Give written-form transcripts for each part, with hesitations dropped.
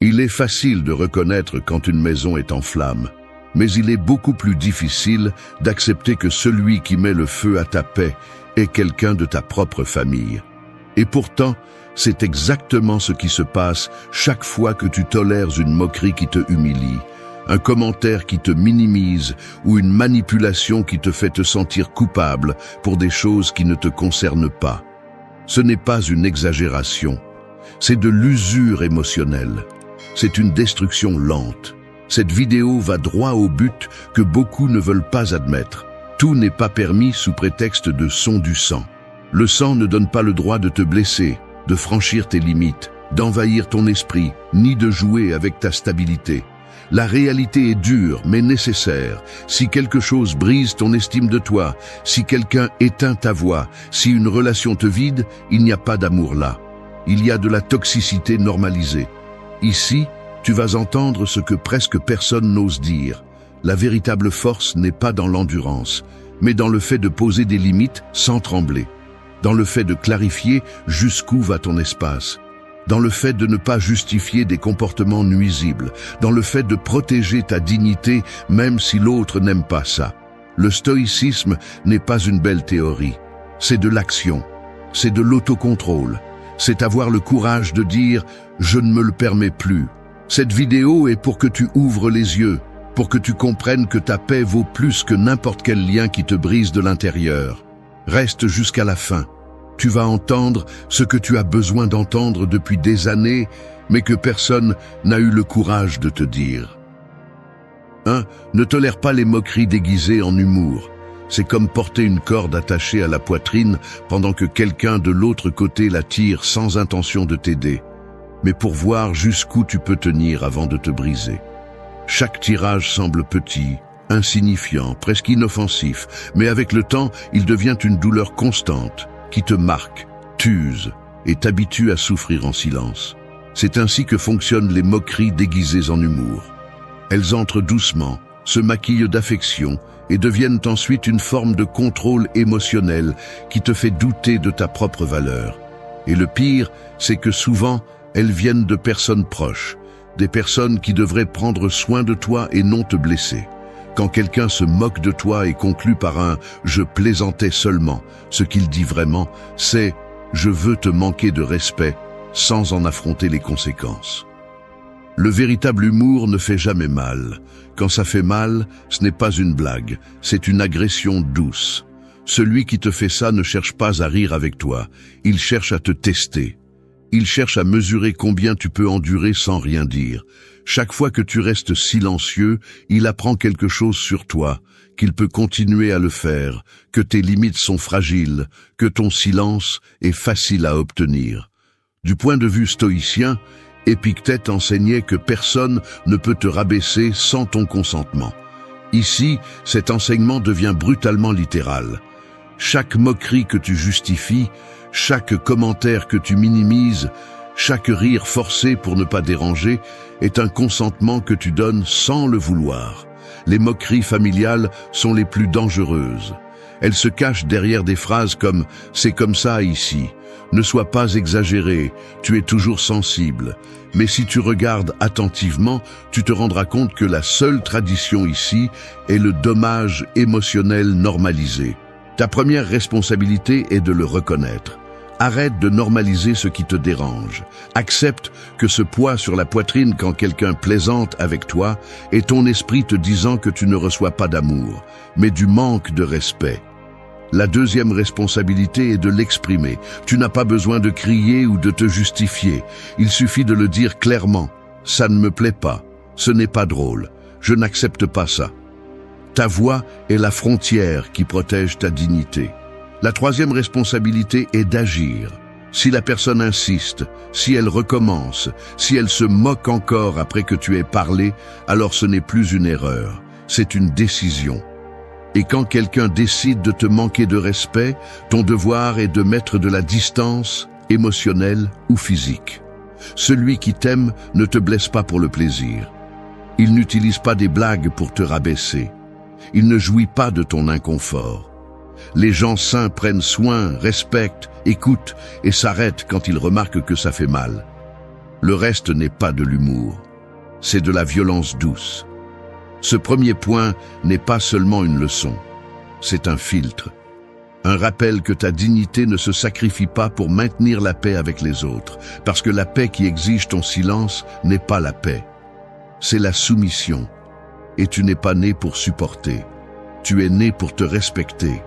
Il est facile de reconnaître quand une maison est en flammes, mais il est beaucoup plus difficile d'accepter que celui qui met le feu à ta paix est quelqu'un de ta propre famille. Et pourtant, c'est exactement ce qui se passe chaque fois que tu tolères une moquerie qui te humilie, un commentaire qui te minimise ou une manipulation qui te fait te sentir coupable pour des choses qui ne te concernent pas. Ce n'est pas une exagération, c'est de l'usure émotionnelle. C'est une destruction lente. Cette vidéo va droit au but que beaucoup ne veulent pas admettre. Tout n'est pas permis sous prétexte de son du sang. Le sang ne donne pas le droit de te blesser, de franchir tes limites, d'envahir ton esprit, ni de jouer avec ta stabilité. La réalité est dure, mais nécessaire. Si quelque chose brise ton estime de toi, si quelqu'un éteint ta voix, si une relation te vide, il n'y a pas d'amour là. Il y a de la toxicité normalisée. Ici, tu vas entendre ce que presque personne n'ose dire. La véritable force n'est pas dans l'endurance, mais dans le fait de poser des limites sans trembler. Dans le fait de clarifier jusqu'où va ton espace. Dans le fait de ne pas justifier des comportements nuisibles, dans le fait de protéger ta dignité même si l'autre n'aime pas ça. Le stoïcisme n'est pas une belle théorie, c'est de l'action, c'est de l'autocontrôle, c'est avoir le courage de dire « je ne me le permets plus ». Cette vidéo est pour que tu ouvres les yeux, pour que tu comprennes que ta paix vaut plus que n'importe quel lien qui te brise de l'intérieur. Reste jusqu'à la fin. Tu vas entendre ce que tu as besoin d'entendre depuis des années, mais que personne n'a eu le courage de te dire. 1. Ne tolère pas les moqueries déguisées en humour. C'est comme porter une corde attachée à la poitrine pendant que quelqu'un de l'autre côté la tire sans intention de t'aider, mais pour voir jusqu'où tu peux tenir avant de te briser. Chaque tirage semble petit, insignifiant, presque inoffensif, mais avec le temps, il devient une douleur constante, qui te marque, t'use et t'habitue à souffrir en silence. C'est ainsi que fonctionnent les moqueries déguisées en humour. Elles entrent doucement, se maquillent d'affection et deviennent ensuite une forme de contrôle émotionnel qui te fait douter de ta propre valeur. Et le pire, c'est que souvent, elles viennent de personnes proches, des personnes qui devraient prendre soin de toi et non te blesser. Quand quelqu'un se moque de toi et conclut par un « je plaisantais seulement », ce qu'il dit vraiment, c'est « je veux te manquer de respect » sans en affronter les conséquences. Le véritable humour ne fait jamais mal. Quand ça fait mal, ce n'est pas une blague, c'est une agression douce. Celui qui te fait ça ne cherche pas à rire avec toi, il cherche à te tester. Il cherche à mesurer combien tu peux endurer sans rien dire. Chaque fois que tu restes silencieux, il apprend quelque chose sur toi, qu'il peut continuer à le faire, que tes limites sont fragiles, que ton silence est facile à obtenir. Du point de vue stoïcien, Épictète enseignait que personne ne peut te rabaisser sans ton consentement. Ici, cet enseignement devient brutalement littéral. Chaque moquerie que tu justifies, chaque commentaire que tu minimises, chaque rire forcé pour ne pas déranger est un consentement que tu donnes sans le vouloir. Les moqueries familiales sont les plus dangereuses. Elles se cachent derrière des phrases comme « c'est comme ça ici », « ne sois pas exagéré, tu es toujours sensible ». Mais si tu regardes attentivement, tu te rendras compte que la seule tradition ici est le dommage émotionnel normalisé. Ta première responsabilité est de le reconnaître. Arrête de normaliser ce qui te dérange. Accepte que ce poids sur la poitrine quand quelqu'un plaisante avec toi est ton esprit te disant que tu ne reçois pas d'amour, mais du manque de respect. La deuxième responsabilité est de l'exprimer. Tu n'as pas besoin de crier ou de te justifier. Il suffit de le dire clairement. Ça ne me plaît pas. Ce n'est pas drôle. Je n'accepte pas ça. Ta voix est la frontière qui protège ta dignité. La troisième responsabilité est d'agir. Si la personne insiste, si elle recommence, si elle se moque encore après que tu aies parlé, alors ce n'est plus une erreur, c'est une décision. Et quand quelqu'un décide de te manquer de respect, ton devoir est de mettre de la distance, émotionnelle ou physique. Celui qui t'aime ne te blesse pas pour le plaisir. Il n'utilise pas des blagues pour te rabaisser. Il ne jouit pas de ton inconfort. Les gens sains prennent soin, respectent, écoutent et s'arrêtent quand ils remarquent que ça fait mal. Le reste n'est pas de l'humour. C'est de la violence douce. Ce premier point n'est pas seulement une leçon. C'est un filtre. Un rappel que ta dignité ne se sacrifie pas pour maintenir la paix avec les autres, parce que la paix qui exige ton silence n'est pas la paix. C'est la soumission. Et tu n'es pas né pour supporter. Tu es né pour te respecter.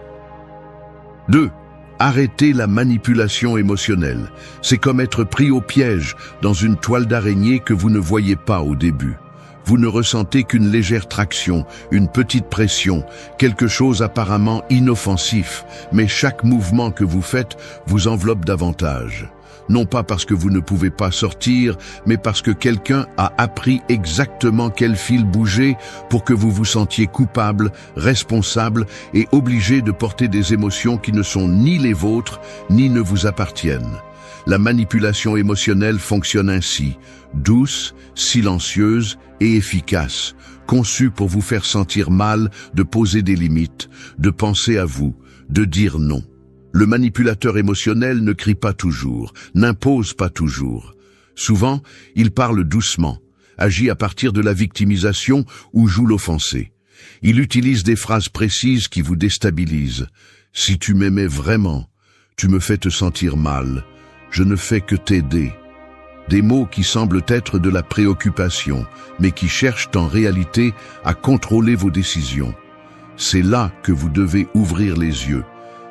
2. Arrêter la manipulation émotionnelle. C'est comme être pris au piège dans une toile d'araignée que vous ne voyez pas au début. Vous ne ressentez qu'une légère traction, une petite pression, quelque chose apparemment inoffensif, mais chaque mouvement que vous faites vous enveloppe davantage. Non pas parce que vous ne pouvez pas sortir, mais parce que quelqu'un a appris exactement quel fil bouger pour que vous vous sentiez coupable, responsable et obligé de porter des émotions qui ne sont ni les vôtres, ni ne vous appartiennent. La manipulation émotionnelle fonctionne ainsi, douce, silencieuse et efficace, conçue pour vous faire sentir mal, de poser des limites, de penser à vous, de dire non. Le manipulateur émotionnel ne crie pas toujours, n'impose pas toujours. Souvent, il parle doucement, agit à partir de la victimisation ou joue l'offensé. Il utilise des phrases précises qui vous déstabilisent. « Si tu m'aimais vraiment, tu me fais te sentir mal. Je ne fais que t'aider. » Des mots qui semblent être de la préoccupation, mais qui cherchent en réalité à contrôler vos décisions. C'est là que vous devez ouvrir les yeux,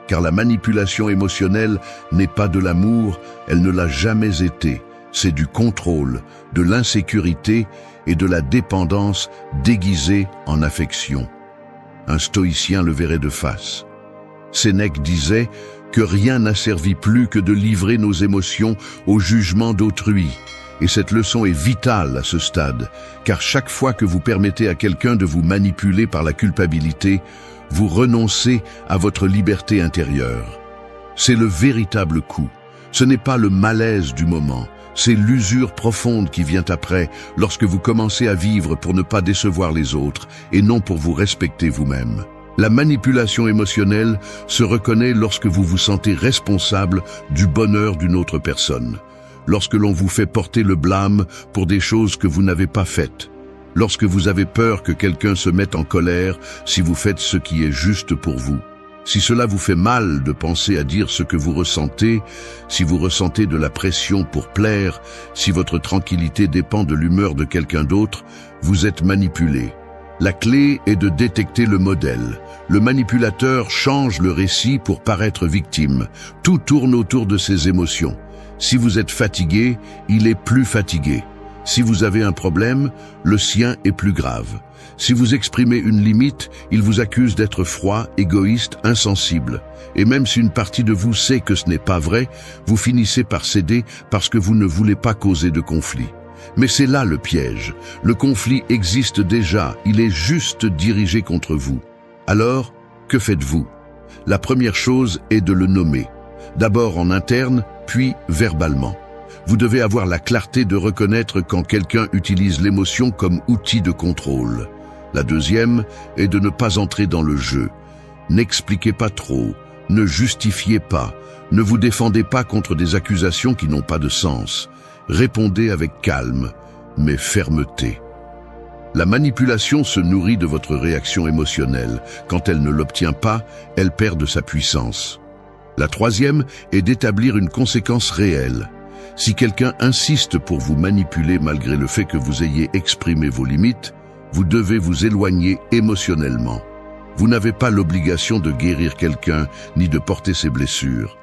car la manipulation émotionnelle n'est pas de l'amour, elle ne l'a jamais été. C'est du contrôle, de l'insécurité et de la dépendance déguisée en affection. Un stoïcien le verrait de face. Sénèque disait que rien n'a servi plus que de livrer nos émotions au jugement d'autrui. Et cette leçon est vitale à ce stade, car chaque fois que vous permettez à quelqu'un de vous manipuler par la culpabilité, vous renoncez à votre liberté intérieure. C'est le véritable coup. Ce n'est pas le malaise du moment, c'est l'usure profonde qui vient après, lorsque vous commencez à vivre pour ne pas décevoir les autres et non pour vous respecter vous-même. La manipulation émotionnelle se reconnaît lorsque vous vous sentez responsable du bonheur d'une autre personne, lorsque l'on vous fait porter le blâme pour des choses que vous n'avez pas faites, lorsque vous avez peur que quelqu'un se mette en colère si vous faites ce qui est juste pour vous. Si cela vous fait mal de penser à dire ce que vous ressentez, si vous ressentez de la pression pour plaire, si votre tranquillité dépend de l'humeur de quelqu'un d'autre, vous êtes manipulé. La clé est de détecter le modèle. Le manipulateur change le récit pour paraître victime. Tout tourne autour de ses émotions. Si vous êtes fatigué, il est plus fatigué. Si vous avez un problème, le sien est plus grave. Si vous exprimez une limite, il vous accuse d'être froid, égoïste, insensible. Et même si une partie de vous sait que ce n'est pas vrai, vous finissez par céder parce que vous ne voulez pas causer de conflit. Mais c'est là le piège. Le conflit existe déjà, il est juste dirigé contre vous. Alors, que faites-vous? La première chose est de le nommer. D'abord en interne, puis verbalement. Vous devez avoir la clarté de reconnaître quand quelqu'un utilise l'émotion comme outil de contrôle. La deuxième est de ne pas entrer dans le jeu. N'expliquez pas trop, ne justifiez pas, ne vous défendez pas contre des accusations qui n'ont pas de sens. Répondez avec calme, mais fermeté. La manipulation se nourrit de votre réaction émotionnelle. Quand elle ne l'obtient pas, elle perd de sa puissance. La troisième est d'établir une conséquence réelle. Si quelqu'un insiste pour vous manipuler malgré le fait que vous ayez exprimé vos limites, vous devez vous éloigner émotionnellement. Vous n'avez pas l'obligation de guérir quelqu'un ni de porter ses blessures.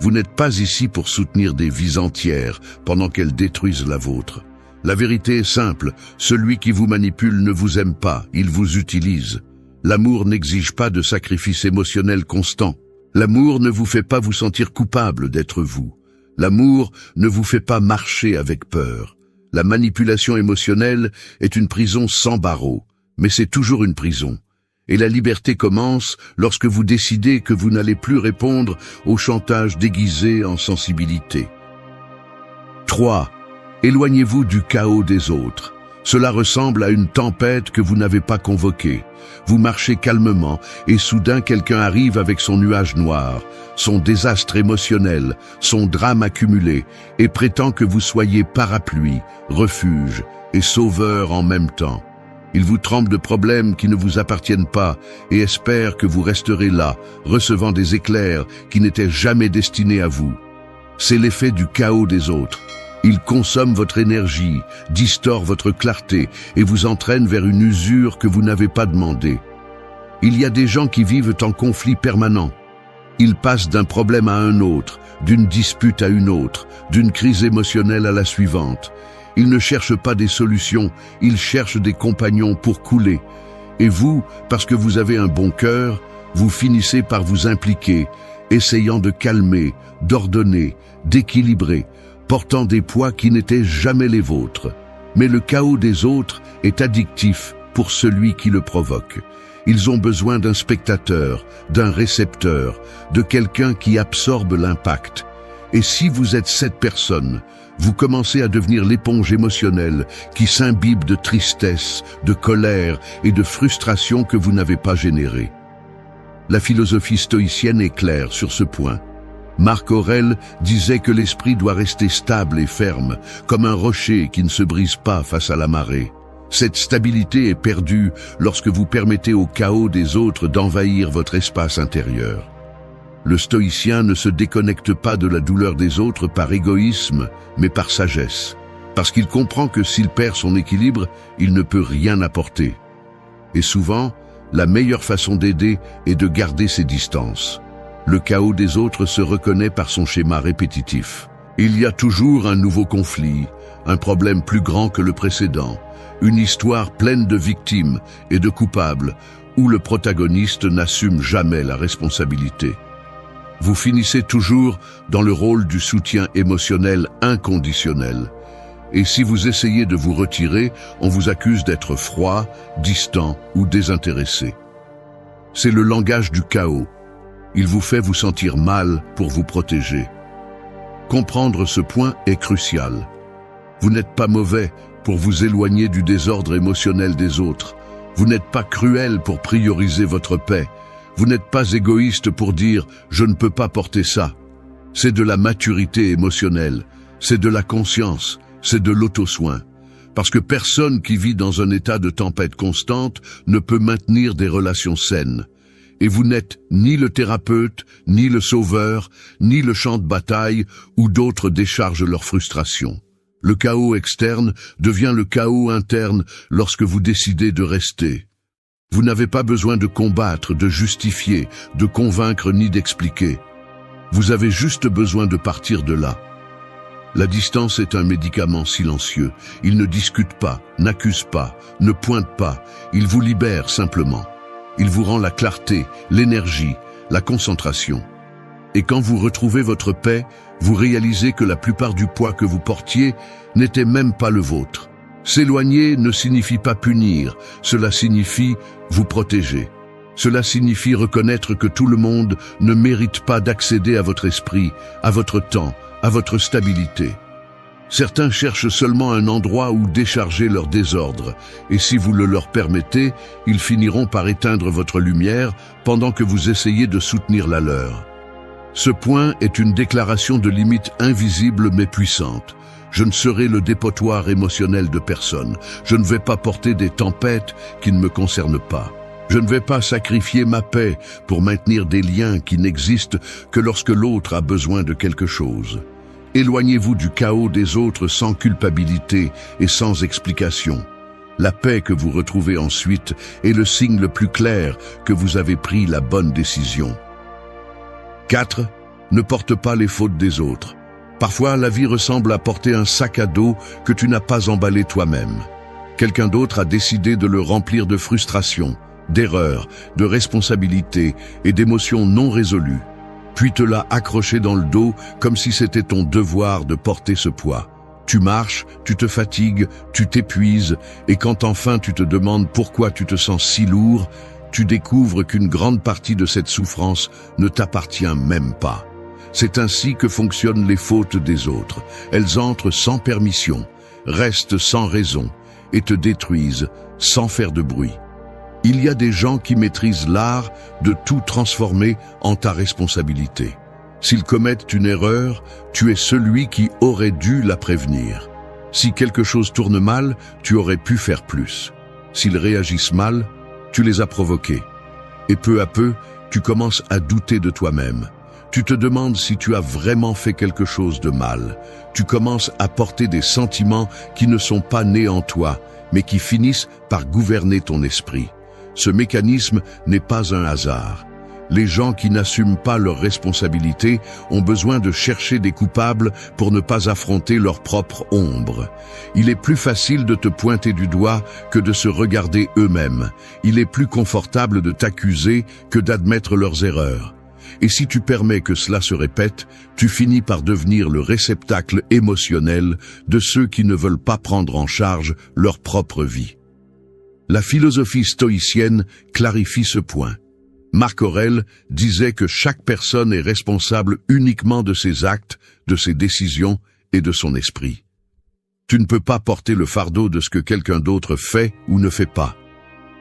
Vous n'êtes pas ici pour soutenir des vies entières pendant qu'elles détruisent la vôtre. La vérité est simple, celui qui vous manipule ne vous aime pas, il vous utilise. L'amour n'exige pas de sacrifice émotionnel constant. L'amour ne vous fait pas vous sentir coupable d'être vous. L'amour ne vous fait pas marcher avec peur. La manipulation émotionnelle est une prison sans barreaux, mais c'est toujours une prison. Et la liberté commence lorsque vous décidez que vous n'allez plus répondre au chantage déguisé en sensibilité. 3. Éloignez-vous du chaos des autres. Cela ressemble à une tempête que vous n'avez pas convoquée. Vous marchez calmement et soudain quelqu'un arrive avec son nuage noir, son désastre émotionnel, son drame accumulé et prétend que vous soyez parapluie, refuge et sauveur en même temps. Il vous trempe de problèmes qui ne vous appartiennent pas et espère que vous resterez là, recevant des éclairs qui n'étaient jamais destinés à vous. C'est l'effet du chaos des autres. Il consomme votre énergie, distord votre clarté et vous entraîne vers une usure que vous n'avez pas demandée. Il y a des gens qui vivent en conflit permanent. Ils passent d'un problème à un autre, d'une dispute à une autre, d'une crise émotionnelle à la suivante. Ils ne cherchent pas des solutions, ils cherchent des compagnons pour couler. Et vous, parce que vous avez un bon cœur, vous finissez par vous impliquer, essayant de calmer, d'ordonner, d'équilibrer, portant des poids qui n'étaient jamais les vôtres. Mais le chaos des autres est addictif pour celui qui le provoque. Ils ont besoin d'un spectateur, d'un récepteur, de quelqu'un qui absorbe l'impact. Et si vous êtes cette personne, vous commencez à devenir l'éponge émotionnelle qui s'imbibe de tristesse, de colère et de frustration que vous n'avez pas générée. La philosophie stoïcienne est claire sur ce point. Marc Aurèle disait que l'esprit doit rester stable et ferme, comme un rocher qui ne se brise pas face à la marée. Cette stabilité est perdue lorsque vous permettez au chaos des autres d'envahir votre espace intérieur. Le stoïcien ne se déconnecte pas de la douleur des autres par égoïsme, mais par sagesse, parce qu'il comprend que s'il perd son équilibre, il ne peut rien apporter. Et souvent, la meilleure façon d'aider est de garder ses distances. Le chaos des autres se reconnaît par son schéma répétitif. Il y a toujours un nouveau conflit, un problème plus grand que le précédent, une histoire pleine de victimes et de coupables, où le protagoniste n'assume jamais la responsabilité. Vous finissez toujours dans le rôle du soutien émotionnel inconditionnel. Et si vous essayez de vous retirer, on vous accuse d'être froid, distant ou désintéressé. C'est le langage du chaos. Il vous fait vous sentir mal pour vous protéger. Comprendre ce point est crucial. Vous n'êtes pas mauvais pour vous éloigner du désordre émotionnel des autres. Vous n'êtes pas cruel pour prioriser votre paix. Vous n'êtes pas égoïste pour dire « je ne peux pas porter ça ». C'est de la maturité émotionnelle, c'est de la conscience, c'est de l'auto-soin. Parce que personne qui vit dans un état de tempête constante ne peut maintenir des relations saines. Et vous n'êtes ni le thérapeute, ni le sauveur, ni le champ de bataille où d'autres déchargent leur frustration. Le chaos externe devient le chaos interne lorsque vous décidez de rester. Vous n'avez pas besoin de combattre, de justifier, de convaincre ni d'expliquer. Vous avez juste besoin de partir de là. La distance est un médicament silencieux. Il ne discute pas, n'accuse pas, ne pointe pas. Il vous libère simplement. Il vous rend la clarté, l'énergie, la concentration. Et quand vous retrouvez votre paix, vous réalisez que la plupart du poids que vous portiez n'était même pas le vôtre. S'éloigner ne signifie pas punir, cela signifie vous protéger. Cela signifie reconnaître que tout le monde ne mérite pas d'accéder à votre esprit, à votre temps, à votre stabilité. Certains cherchent seulement un endroit où décharger leur désordre, et si vous le leur permettez, ils finiront par éteindre votre lumière pendant que vous essayez de soutenir la leur. Ce point est une déclaration de limite invisible mais puissante. Je ne serai le dépotoir émotionnel de personne. Je ne vais pas porter des tempêtes qui ne me concernent pas. Je ne vais pas sacrifier ma paix pour maintenir des liens qui n'existent que lorsque l'autre a besoin de quelque chose. Éloignez-vous du chaos des autres sans culpabilité et sans explication. La paix que vous retrouvez ensuite est le signe le plus clair que vous avez pris la bonne décision. 4. Ne porte pas les fautes des autres. Parfois, la vie ressemble à porter un sac à dos que tu n'as pas emballé toi-même. Quelqu'un d'autre a décidé de le remplir de frustration, d'erreurs, de responsabilités et d'émotions non résolues, puis te l'a accroché dans le dos comme si c'était ton devoir de porter ce poids. Tu marches, tu te fatigues, tu t'épuises, et quand enfin tu te demandes pourquoi tu te sens si lourd, tu découvres qu'une grande partie de cette souffrance ne t'appartient même pas. C'est ainsi que fonctionnent les fautes des autres. Elles entrent sans permission, restent sans raison, et te détruisent sans faire de bruit. Il y a des gens qui maîtrisent l'art de tout transformer en ta responsabilité. S'ils commettent une erreur, tu es celui qui aurait dû la prévenir. Si quelque chose tourne mal, tu aurais pu faire plus. S'ils réagissent mal, tu les as provoqués. Et peu à peu, tu commences à douter de toi-même. Tu te demandes si tu as vraiment fait quelque chose de mal. Tu commences à porter des sentiments qui ne sont pas nés en toi, mais qui finissent par gouverner ton esprit. Ce mécanisme n'est pas un hasard. Les gens qui n'assument pas leurs responsabilités ont besoin de chercher des coupables pour ne pas affronter leur propre ombre. Il est plus facile de te pointer du doigt que de se regarder eux-mêmes. Il est plus confortable de t'accuser que d'admettre leurs erreurs. Et si tu permets que cela se répète, tu finis par devenir le réceptacle émotionnel de ceux qui ne veulent pas prendre en charge leur propre vie. La philosophie stoïcienne clarifie ce point. Marc Aurèle disait que chaque personne est responsable uniquement de ses actes, de ses décisions et de son esprit. Tu ne peux pas porter le fardeau de ce que quelqu'un d'autre fait ou ne fait pas.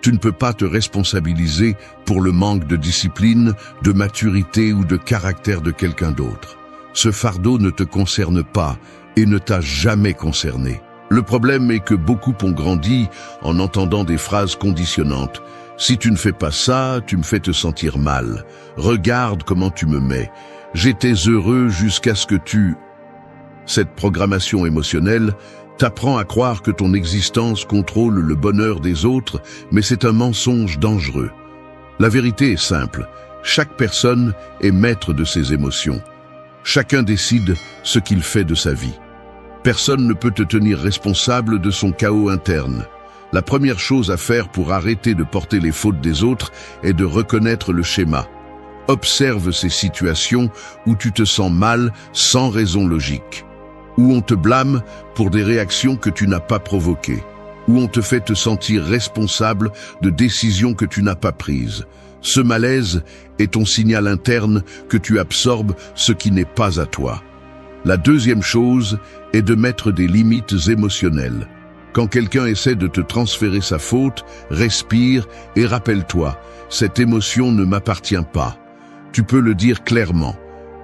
Tu ne peux pas te responsabiliser pour le manque de discipline, de maturité ou de caractère de quelqu'un d'autre. Ce fardeau ne te concerne pas et ne t'a jamais concerné. Le problème est que beaucoup ont grandi en entendant des phrases conditionnantes. Si tu ne fais pas ça, tu me fais te sentir mal. Regarde comment tu me mets. J'étais heureux jusqu'à ce que tu... Cette programmation émotionnelle t'apprend à croire que ton existence contrôle le bonheur des autres, mais c'est un mensonge dangereux. La vérité est simple. Chaque personne est maître de ses émotions. Chacun décide ce qu'il fait de sa vie. Personne ne peut te tenir responsable de son chaos interne. La première chose à faire pour arrêter de porter les fautes des autres est de reconnaître le schéma. Observe ces situations où tu te sens mal sans raison logique, où on te blâme pour des réactions que tu n'as pas provoquées, où on te fait te sentir responsable de décisions que tu n'as pas prises. Ce malaise est ton signal interne que tu absorbes ce qui n'est pas à toi. La deuxième chose est de mettre des limites émotionnelles. Quand quelqu'un essaie de te transférer sa faute, respire et rappelle-toi, cette émotion ne m'appartient pas. Tu peux le dire clairement.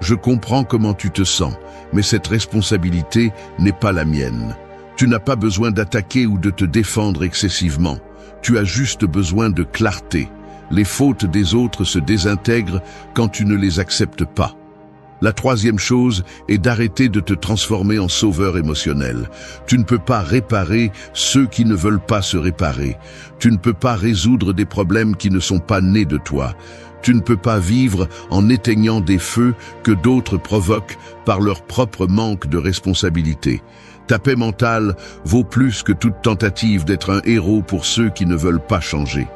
Je comprends comment tu te sens, mais cette responsabilité n'est pas la mienne. Tu n'as pas besoin d'attaquer ou de te défendre excessivement. Tu as juste besoin de clarté. Les fautes des autres se désintègrent quand tu ne les acceptes pas. La troisième chose est d'arrêter de te transformer en sauveur émotionnel. Tu ne peux pas réparer ceux qui ne veulent pas se réparer. Tu ne peux pas résoudre des problèmes qui ne sont pas nés de toi. Tu ne peux pas vivre en éteignant des feux que d'autres provoquent par leur propre manque de responsabilité. Ta paix mentale vaut plus que toute tentative d'être un héros pour ceux qui ne veulent pas changer.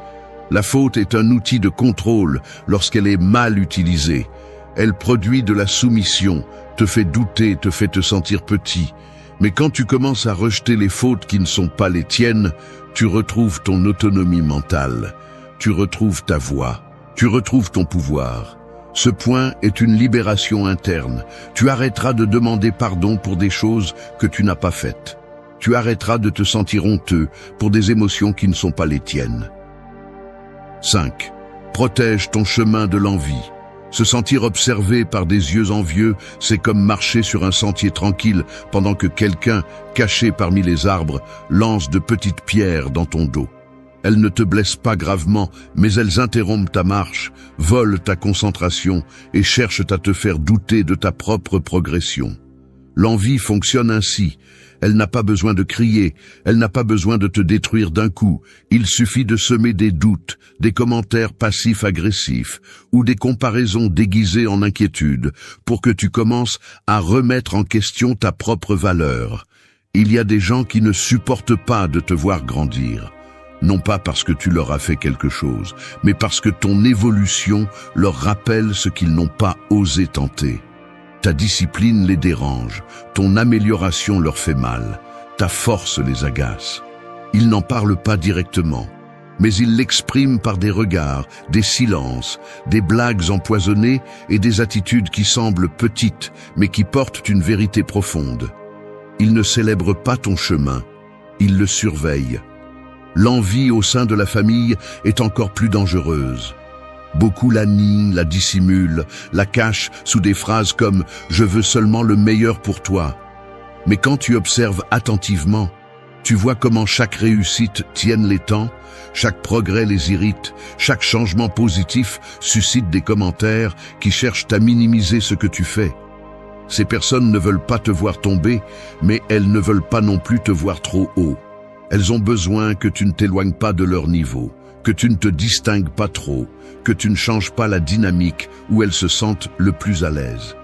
La faute est un outil de contrôle lorsqu'elle est mal utilisée. Elle produit de la soumission, te fait douter, te fait te sentir petit. Mais quand tu commences à rejeter les fautes qui ne sont pas les tiennes, tu retrouves ton autonomie mentale. Tu retrouves ta voix. Tu retrouves ton pouvoir. Ce point est une libération interne. Tu arrêteras de demander pardon pour des choses que tu n'as pas faites. Tu arrêteras de te sentir honteux pour des émotions qui ne sont pas les tiennes. 5. Protège ton chemin de l'envie. Se sentir observé par des yeux envieux, c'est comme marcher sur un sentier tranquille pendant que quelqu'un, caché parmi les arbres, lance de petites pierres dans ton dos. Elles ne te blessent pas gravement, mais elles interrompent ta marche, volent ta concentration et cherchent à te faire douter de ta propre progression. L'envie fonctionne ainsi. Elle n'a pas besoin de crier, elle n'a pas besoin de te détruire d'un coup. Il suffit de semer des doutes, des commentaires passifs-agressifs ou des comparaisons déguisées en inquiétude pour que tu commences à remettre en question ta propre valeur. Il y a des gens qui ne supportent pas de te voir grandir. Non pas parce que tu leur as fait quelque chose, mais parce que ton évolution leur rappelle ce qu'ils n'ont pas osé tenter. Ta discipline les dérange, ton amélioration leur fait mal, ta force les agace. Ils n'en parlent pas directement, mais ils l'expriment par des regards, des silences, des blagues empoisonnées et des attitudes qui semblent petites, mais qui portent une vérité profonde. Ils ne célèbrent pas ton chemin, ils le surveillent. L'envie au sein de la famille est encore plus dangereuse. Beaucoup la nient, la dissimulent, la cachent sous des phrases comme « je veux seulement le meilleur pour toi ». Mais quand tu observes attentivement, tu vois comment chaque réussite tienne les temps, chaque progrès les irrite, chaque changement positif suscite des commentaires qui cherchent à minimiser ce que tu fais. Ces personnes ne veulent pas te voir tomber, mais elles ne veulent pas non plus te voir trop haut. Elles ont besoin que tu ne t'éloignes pas de leur niveau, que tu ne te distingues pas trop, que tu ne changes pas la dynamique où elles se sentent le plus à l'aise.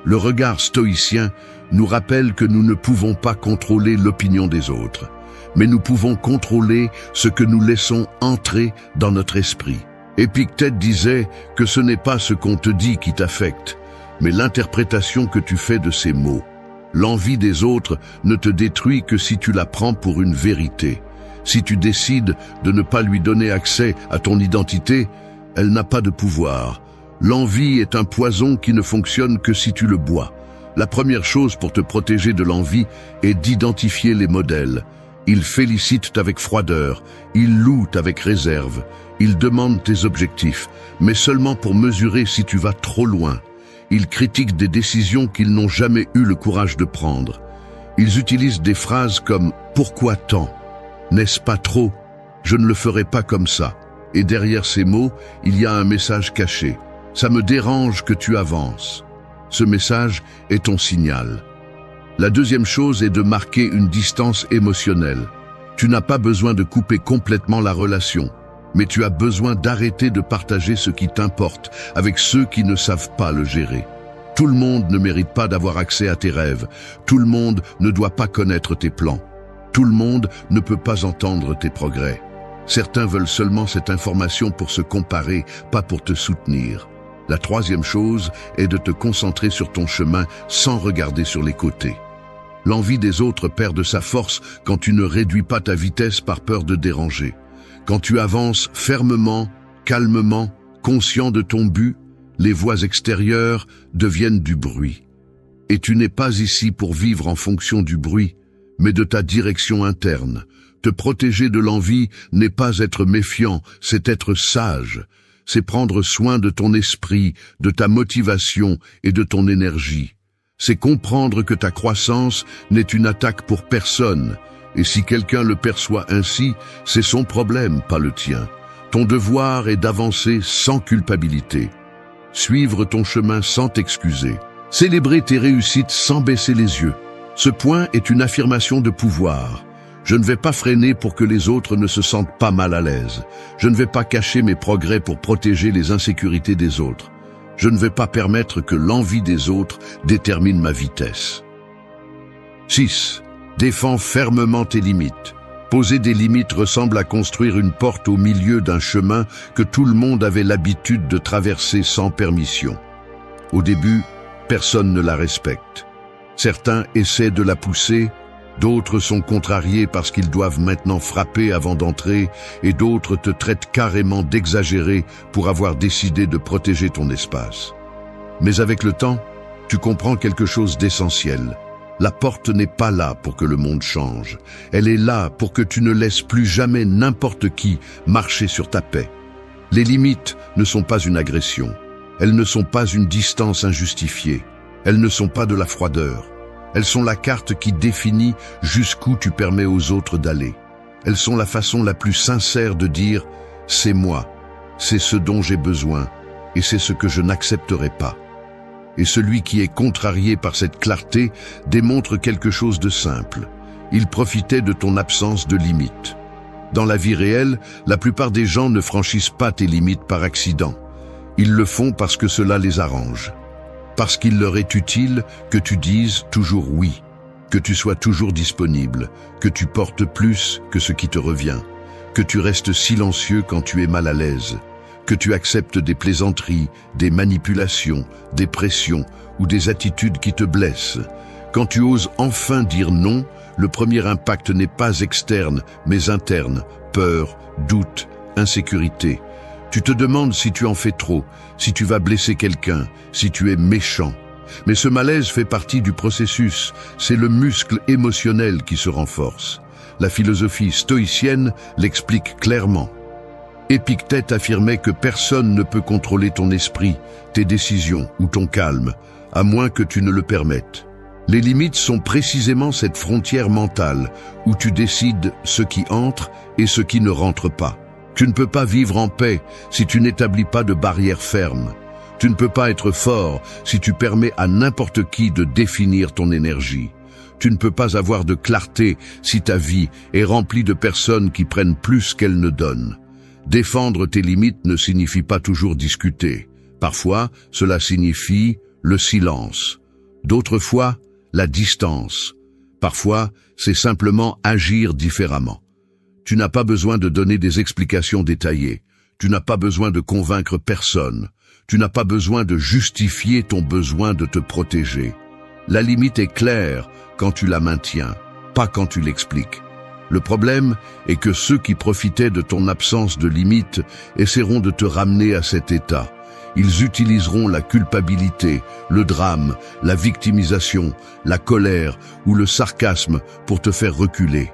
Le regard stoïcien nous rappelle que nous ne pouvons pas contrôler l'opinion des autres, mais nous pouvons contrôler ce que nous laissons entrer dans notre esprit. Épictète disait que ce n'est pas ce qu'on te dit qui t'affecte, mais l'interprétation que tu fais de ces mots. L'envie des autres ne te détruit que si tu la prends pour une vérité. Si tu décides de ne pas lui donner accès à ton identité, elle n'a pas de pouvoir. L'envie est un poison qui ne fonctionne que si tu le bois. La première chose pour te protéger de l'envie est d'identifier les modèles. Ils félicitent avec froideur, ils louent avec réserve, ils demandent tes objectifs, mais seulement pour mesurer si tu vas trop loin. Ils critiquent des décisions qu'ils n'ont jamais eu le courage de prendre. Ils utilisent des phrases comme « Pourquoi tant ? N'est-ce pas trop ? Je ne le ferai pas comme ça ». Et derrière ces mots, il y a un message caché. « Ça me dérange que tu avances ». Ce message est ton signal. La deuxième chose est de marquer une distance émotionnelle. Tu n'as pas besoin de couper complètement la relation, mais tu as besoin d'arrêter de partager ce qui t'importe avec ceux qui ne savent pas le gérer. Tout le monde ne mérite pas d'avoir accès à tes rêves. Tout le monde ne doit pas connaître tes plans. Tout le monde ne peut pas entendre tes progrès. Certains veulent seulement cette information pour se comparer, pas pour te soutenir. La troisième chose est de te concentrer sur ton chemin sans regarder sur les côtés. L'envie des autres perd de sa force quand tu ne réduis pas ta vitesse par peur de déranger. Quand tu avances fermement, calmement, conscient de ton but, les voix extérieures deviennent du bruit. Et tu n'es pas ici pour vivre en fonction du bruit, mais de ta direction interne. Te protéger de l'envie n'est pas être méfiant, c'est être sage. C'est prendre soin de ton esprit, de ta motivation et de ton énergie. C'est comprendre que ta croissance n'est une attaque pour personne. Et si quelqu'un le perçoit ainsi, c'est son problème, pas le tien. Ton devoir est d'avancer sans culpabilité. Suivre ton chemin sans t'excuser. Célébrer tes réussites sans baisser les yeux. Ce point est une affirmation de pouvoir. Je ne vais pas freiner pour que les autres ne se sentent pas mal à l'aise. Je ne vais pas cacher mes progrès pour protéger les insécurités des autres. Je ne vais pas permettre que l'envie des autres détermine ma vitesse. 6. Défends fermement tes limites. Poser des limites ressemble à construire une porte au milieu d'un chemin que tout le monde avait l'habitude de traverser sans permission. Au début, personne ne la respecte. Certains essaient de la pousser, d'autres sont contrariés parce qu'ils doivent maintenant frapper avant d'entrer, et d'autres te traitent carrément d'exagéré pour avoir décidé de protéger ton espace. Mais avec le temps, tu comprends quelque chose d'essentiel. La porte n'est pas là pour que le monde change. Elle est là pour que tu ne laisses plus jamais n'importe qui marcher sur ta paix. Les limites ne sont pas une agression. Elles ne sont pas une distance injustifiée. Elles ne sont pas de la froideur. Elles sont la carte qui définit jusqu'où tu permets aux autres d'aller. Elles sont la façon la plus sincère de dire « c'est moi, c'est ce dont j'ai besoin et c'est ce que je n'accepterai pas ». Et celui qui est contrarié par cette clarté démontre quelque chose de simple. Il profitait de ton absence de limites. Dans la vie réelle, la plupart des gens ne franchissent pas tes limites par accident. Ils le font parce que cela les arrange. Parce qu'il leur est utile que tu dises toujours oui, que tu sois toujours disponible, que tu portes plus que ce qui te revient, que tu restes silencieux quand tu es mal à l'aise, que tu acceptes des plaisanteries, des manipulations, des pressions ou des attitudes qui te blessent. Quand tu oses enfin dire non, le premier impact n'est pas externe, mais interne. Peur, doute, insécurité. Tu te demandes si tu en fais trop, si tu vas blesser quelqu'un, si tu es méchant. Mais ce malaise fait partie du processus. C'est le muscle émotionnel qui se renforce. La philosophie stoïcienne l'explique clairement. Épictète affirmait que personne ne peut contrôler ton esprit, tes décisions ou ton calme, à moins que tu ne le permettes. Les limites sont précisément cette frontière mentale où tu décides ce qui entre et ce qui ne rentre pas. Tu ne peux pas vivre en paix si tu n'établis pas de barrières fermes. Tu ne peux pas être fort si tu permets à n'importe qui de définir ton énergie. Tu ne peux pas avoir de clarté si ta vie est remplie de personnes qui prennent plus qu'elles ne donnent. Défendre tes limites ne signifie pas toujours discuter. Parfois, cela signifie le silence. D'autres fois, la distance. Parfois, c'est simplement agir différemment. Tu n'as pas besoin de donner des explications détaillées. Tu n'as pas besoin de convaincre personne. Tu n'as pas besoin de justifier ton besoin de te protéger. La limite est claire quand tu la maintiens, pas quand tu l'expliques. Le problème est que ceux qui profitaient de ton absence de limite essaieront de te ramener à cet état. Ils utiliseront la culpabilité, le drame, la victimisation, la colère ou le sarcasme pour te faire reculer.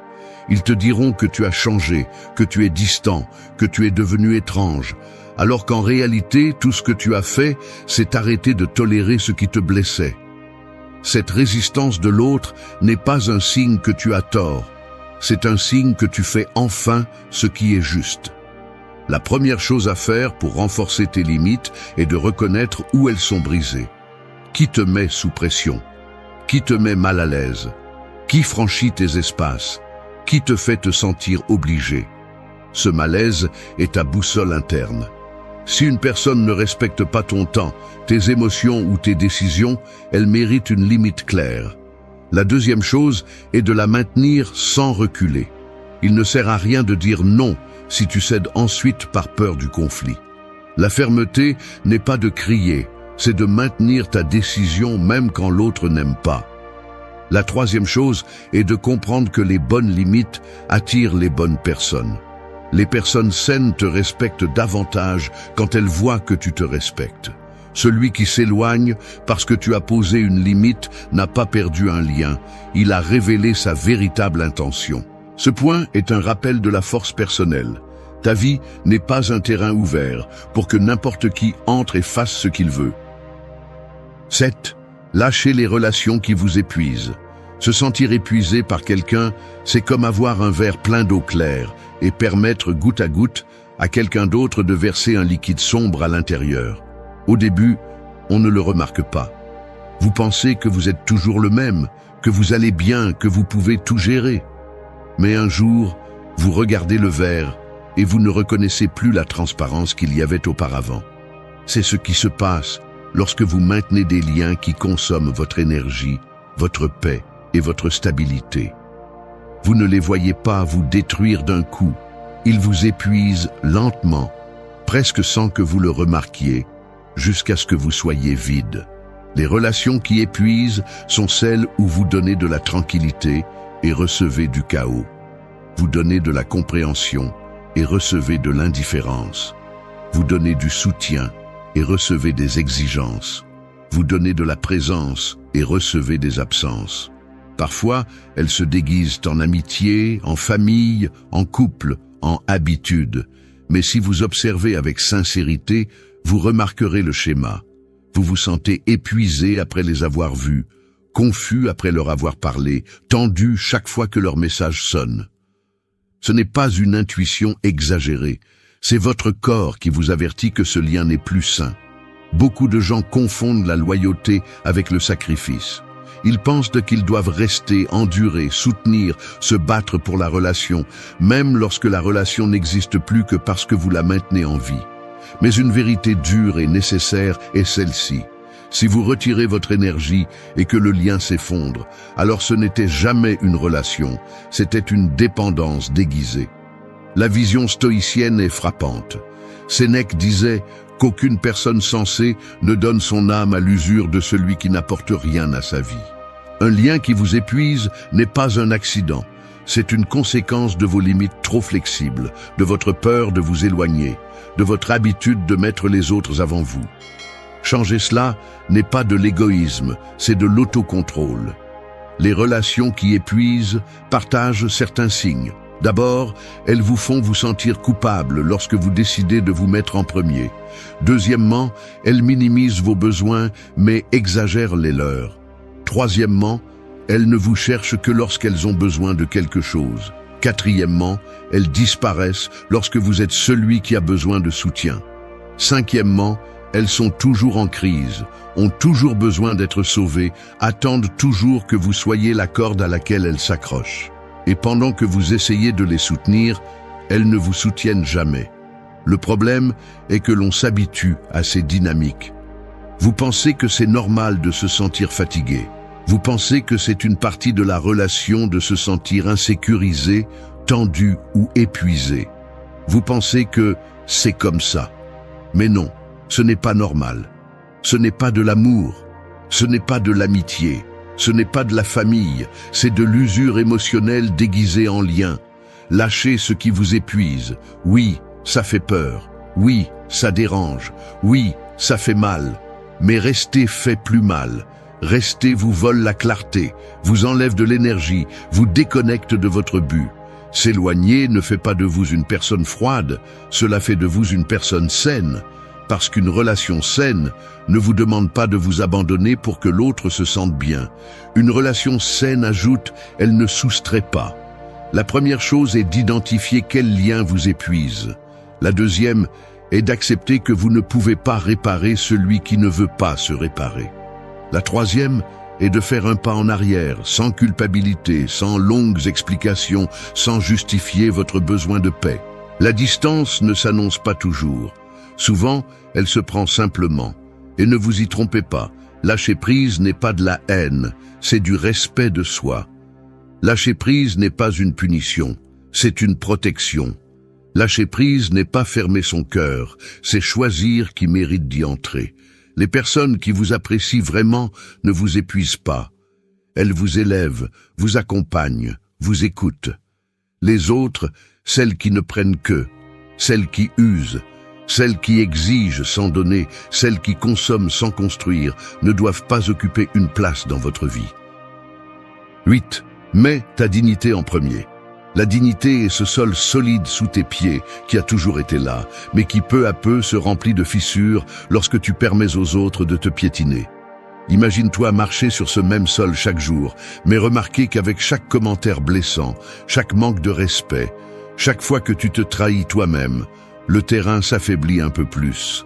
Ils te diront que tu as changé, que tu es distant, que tu es devenu étrange, alors qu'en réalité, tout ce que tu as fait, c'est arrêter de tolérer ce qui te blessait. Cette résistance de l'autre n'est pas un signe que tu as tort. C'est un signe que tu fais enfin ce qui est juste. La première chose à faire pour renforcer tes limites est de reconnaître où elles sont brisées. Qui te met sous pression? Qui te met mal à l'aise? Qui franchit tes espaces? Qui te fait te sentir obligé? Ce malaise est ta boussole interne. Si une personne ne respecte pas ton temps, tes émotions ou tes décisions, elle mérite une limite claire. La deuxième chose est de la maintenir sans reculer. Il ne sert à rien de dire non si tu cèdes ensuite par peur du conflit. La fermeté n'est pas de crier, c'est de maintenir ta décision même quand l'autre n'aime pas. La troisième chose est de comprendre que les bonnes limites attirent les bonnes personnes. Les personnes saines te respectent davantage quand elles voient que tu te respectes. Celui qui s'éloigne parce que tu as posé une limite n'a pas perdu un lien, il a révélé sa véritable intention. Ce point est un rappel de la force personnelle. Ta vie n'est pas un terrain ouvert pour que n'importe qui entre et fasse ce qu'il veut. 7. Lâchez les relations qui vous épuisent. Se sentir épuisé par quelqu'un, c'est comme avoir un verre plein d'eau claire et permettre goutte à goutte à quelqu'un d'autre de verser un liquide sombre à l'intérieur. Au début, on ne le remarque pas. Vous pensez que vous êtes toujours le même, que vous allez bien, que vous pouvez tout gérer. Mais un jour, vous regardez le verre et vous ne reconnaissez plus la transparence qu'il y avait auparavant. C'est ce qui se passe lorsque vous maintenez des liens qui consomment votre énergie, votre paix et votre stabilité. Vous ne les voyez pas vous détruire d'un coup. Ils vous épuisent lentement, presque sans que vous le remarquiez, jusqu'à ce que vous soyez vide. Les relations qui épuisent sont celles où vous donnez de la tranquillité et recevez du chaos. Vous donnez de la compréhension et recevez de l'indifférence. Vous donnez du soutien et recevez des exigences. Vous donnez de la présence et recevez des absences. Parfois, elles se déguisent en amitié, en famille, en couple, en habitude. Mais si vous observez avec sincérité, vous remarquerez le schéma. Vous vous sentez épuisé après les avoir vus, confus après leur avoir parlé, tendu chaque fois que leur message sonne. Ce n'est pas une intuition exagérée, c'est votre corps qui vous avertit que ce lien n'est plus sain. Beaucoup de gens confondent la loyauté avec le sacrifice. Ils pensent qu'ils doivent rester, endurer, soutenir, se battre pour la relation, même lorsque la relation n'existe plus que parce que vous la maintenez en vie. Mais une vérité dure et nécessaire est celle-ci. Si vous retirez votre énergie et que le lien s'effondre, alors ce n'était jamais une relation, c'était une dépendance déguisée. La vision stoïcienne est frappante. Sénèque disait qu'aucune personne sensée ne donne son âme à l'usure de celui qui n'apporte rien à sa vie. Un lien qui vous épuise n'est pas un accident, c'est une conséquence de vos limites trop flexibles, de votre peur de vous éloigner, de votre habitude de mettre les autres avant vous. Changer cela n'est pas de l'égoïsme, c'est de l'autocontrôle. Les relations qui épuisent partagent certains signes. D'abord, elles vous font vous sentir coupable lorsque vous décidez de vous mettre en premier. Deuxièmement, elles minimisent vos besoins mais exagèrent les leurs. Troisièmement, elles ne vous cherchent que lorsqu'elles ont besoin de quelque chose. Quatrièmement, elles disparaissent lorsque vous êtes celui qui a besoin de soutien. Cinquièmement, elles sont toujours en crise, ont toujours besoin d'être sauvées, attendent toujours que vous soyez la corde à laquelle elles s'accrochent. Et pendant que vous essayez de les soutenir, elles ne vous soutiennent jamais. Le problème est que l'on s'habitue à ces dynamiques. Vous pensez que c'est normal de se sentir fatigué. Vous pensez que c'est une partie de la relation de se sentir insécurisé, tendu ou épuisé. Vous pensez que c'est comme ça. Mais non, ce n'est pas normal. Ce n'est pas de l'amour. Ce n'est pas de l'amitié. Ce n'est pas de la famille. C'est de l'usure émotionnelle déguisée en lien. Lâchez ce qui vous épuise. Oui, ça fait peur. Oui, ça dérange. Oui, ça fait mal. Mais rester fait plus mal. Rester vous vole la clarté, vous enlève de l'énergie, vous déconnecte de votre but. S'éloigner ne fait pas de vous une personne froide, cela fait de vous une personne saine. Parce qu'une relation saine ne vous demande pas de vous abandonner pour que l'autre se sente bien. Une relation saine ajoute, elle ne soustrait pas. La première chose est d'identifier quel lien vous épuise. La deuxième est d'accepter que vous ne pouvez pas réparer celui qui ne veut pas se réparer. La troisième est de faire un pas en arrière, sans culpabilité, sans longues explications, sans justifier votre besoin de paix. La distance ne s'annonce pas toujours. Souvent, elle se prend simplement. Et ne vous y trompez pas, lâcher prise n'est pas de la haine, c'est du respect de soi. Lâcher prise n'est pas une punition, c'est une protection. Lâcher prise n'est pas fermer son cœur, c'est choisir qui mérite d'y entrer. Les personnes qui vous apprécient vraiment ne vous épuisent pas. Elles vous élèvent, vous accompagnent, vous écoutent. Les autres, celles qui ne prennent que, celles qui usent, celles qui exigent sans donner, celles qui consomment sans construire, ne doivent pas occuper une place dans votre vie. 8. Mets ta dignité en premier. La dignité est ce sol solide sous tes pieds qui a toujours été là, mais qui peu à peu se remplit de fissures lorsque tu permets aux autres de te piétiner. Imagine-toi marcher sur ce même sol chaque jour, mais remarquez qu'avec chaque commentaire blessant, chaque manque de respect, chaque fois que tu te trahis toi-même, le terrain s'affaiblit un peu plus.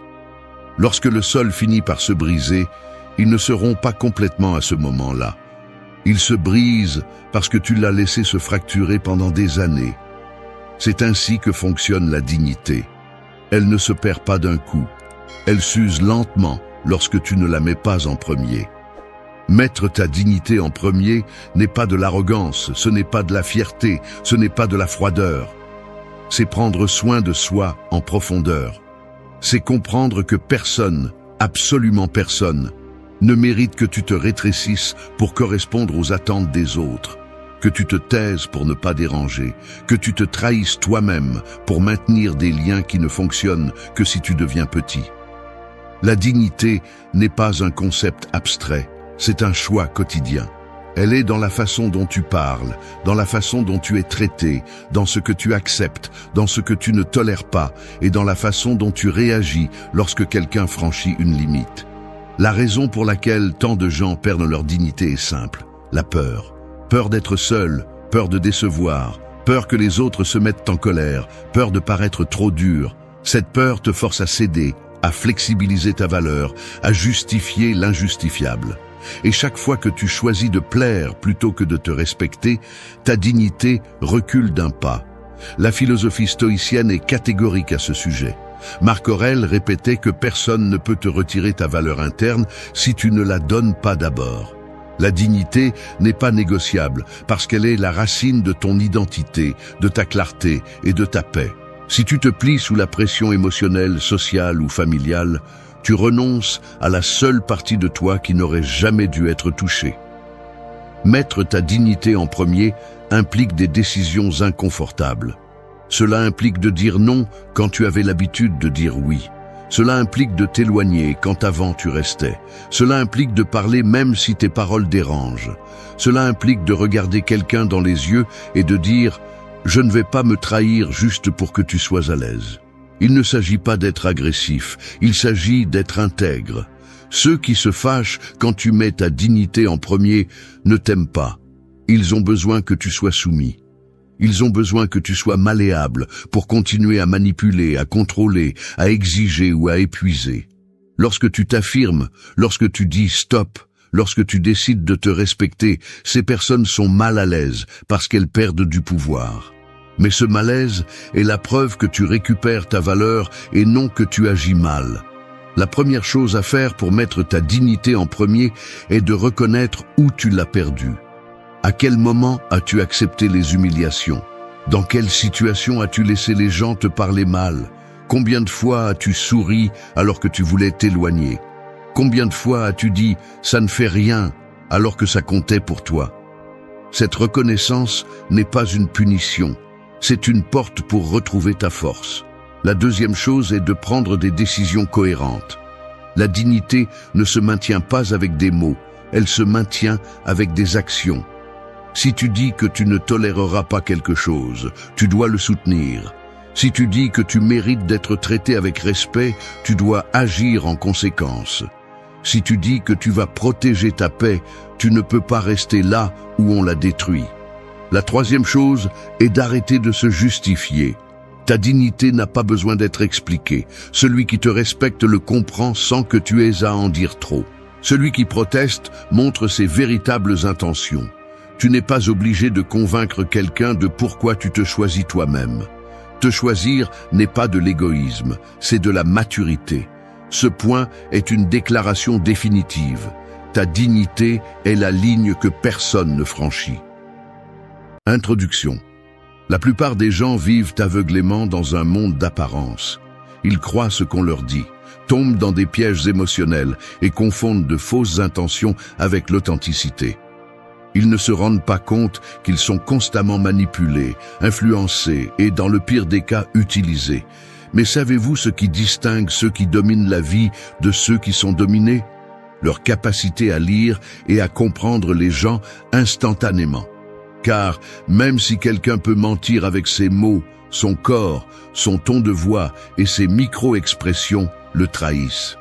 Lorsque le sol finit par se briser, ils ne seront pas complètement à ce moment-là. Il se brise parce que tu l'as laissé se fracturer pendant des années. C'est ainsi que fonctionne la dignité. Elle ne se perd pas d'un coup. Elle s'use lentement lorsque tu ne la mets pas en premier. Mettre ta dignité en premier n'est pas de l'arrogance, ce n'est pas de la fierté, ce n'est pas de la froideur. C'est prendre soin de soi en profondeur. C'est comprendre que personne, absolument personne, ne mérite que tu te rétrécisses pour correspondre aux attentes des autres, que tu te taises pour ne pas déranger, que tu te trahisses toi-même pour maintenir des liens qui ne fonctionnent que si tu deviens petit. La dignité n'est pas un concept abstrait, c'est un choix quotidien. Elle est dans la façon dont tu parles, dans la façon dont tu es traité, dans ce que tu acceptes, dans ce que tu ne tolères pas et dans la façon dont tu réagis lorsque quelqu'un franchit une limite. La raison pour laquelle tant de gens perdent leur dignité est simple, la peur. Peur d'être seul, peur de décevoir, peur que les autres se mettent en colère, peur de paraître trop dur. Cette peur te force à céder, à flexibiliser ta valeur, à justifier l'injustifiable. Et chaque fois que tu choisis de plaire plutôt que de te respecter, ta dignité recule d'un pas. La philosophie stoïcienne est catégorique à ce sujet. Marc Aurèle répétait que personne ne peut te retirer ta valeur interne si tu ne la donnes pas d'abord. La dignité n'est pas négociable parce qu'elle est la racine de ton identité, de ta clarté et de ta paix. Si tu te plies sous la pression émotionnelle, sociale ou familiale, tu renonces à la seule partie de toi qui n'aurait jamais dû être touchée. Mettre ta dignité en premier implique des décisions inconfortables. Cela implique de dire non quand tu avais l'habitude de dire oui, Cela implique de t'éloigner quand avant tu restais. Cela implique de parler même si tes paroles dérangent. Cela implique de regarder quelqu'un dans les yeux et de dire « Je ne vais pas me trahir juste pour que tu sois à l'aise ». Il ne s'agit pas d'être agressif, il s'agit d'être intègre. Ceux qui se fâchent quand tu mets ta dignité en premier ne t'aiment pas. Ils ont besoin que tu sois soumis. Ils ont besoin que tu sois malléable pour continuer à manipuler, à contrôler, à exiger ou à épuiser. Lorsque tu t'affirmes, lorsque tu dis stop, lorsque tu décides de te respecter, ces personnes sont mal à l'aise parce qu'elles perdent du pouvoir. Mais ce malaise est la preuve que tu récupères ta valeur et non que tu agis mal. La première chose à faire pour mettre ta dignité en premier est de reconnaître où tu l'as perdue. À quel moment as-tu accepté les humiliations? Dans quelle situation as-tu laissé les gens te parler mal? Combien de fois as-tu souri alors que tu voulais t'éloigner? Combien de fois as-tu dit « ça ne fait rien » alors que ça comptait pour toi? Cette reconnaissance n'est pas une punition, c'est une porte pour retrouver ta force. La deuxième chose est de prendre des décisions cohérentes. La dignité ne se maintient pas avec des mots, elle se maintient avec des actions. Si tu dis que tu ne toléreras pas quelque chose, tu dois le soutenir. Si tu dis que tu mérites d'être traité avec respect, tu dois agir en conséquence. Si tu dis que tu vas protéger ta paix, tu ne peux pas rester là où on la détruit. La troisième chose est d'arrêter de se justifier. Ta dignité n'a pas besoin d'être expliquée. Celui qui te respecte le comprend sans que tu aies à en dire trop. Celui qui proteste montre ses véritables intentions. Tu n'es pas obligé de convaincre quelqu'un de pourquoi tu te choisis toi-même. Te choisir n'est pas de l'égoïsme, c'est de la maturité. Ce point est une déclaration définitive. Ta dignité est la ligne que personne ne franchit. Introduction. La plupart des gens vivent aveuglément dans un monde d'apparence. Ils croient ce qu'on leur dit, tombent dans des pièges émotionnels et confondent de fausses intentions avec l'authenticité. Ils ne se rendent pas compte qu'ils sont constamment manipulés, influencés et, dans le pire des cas, utilisés. Mais savez-vous ce qui distingue ceux qui dominent la vie de ceux qui sont dominés? Leur capacité à lire et à comprendre les gens instantanément. Car même si quelqu'un peut mentir avec ses mots, son corps, son ton de voix et ses micro-expressions le trahissent.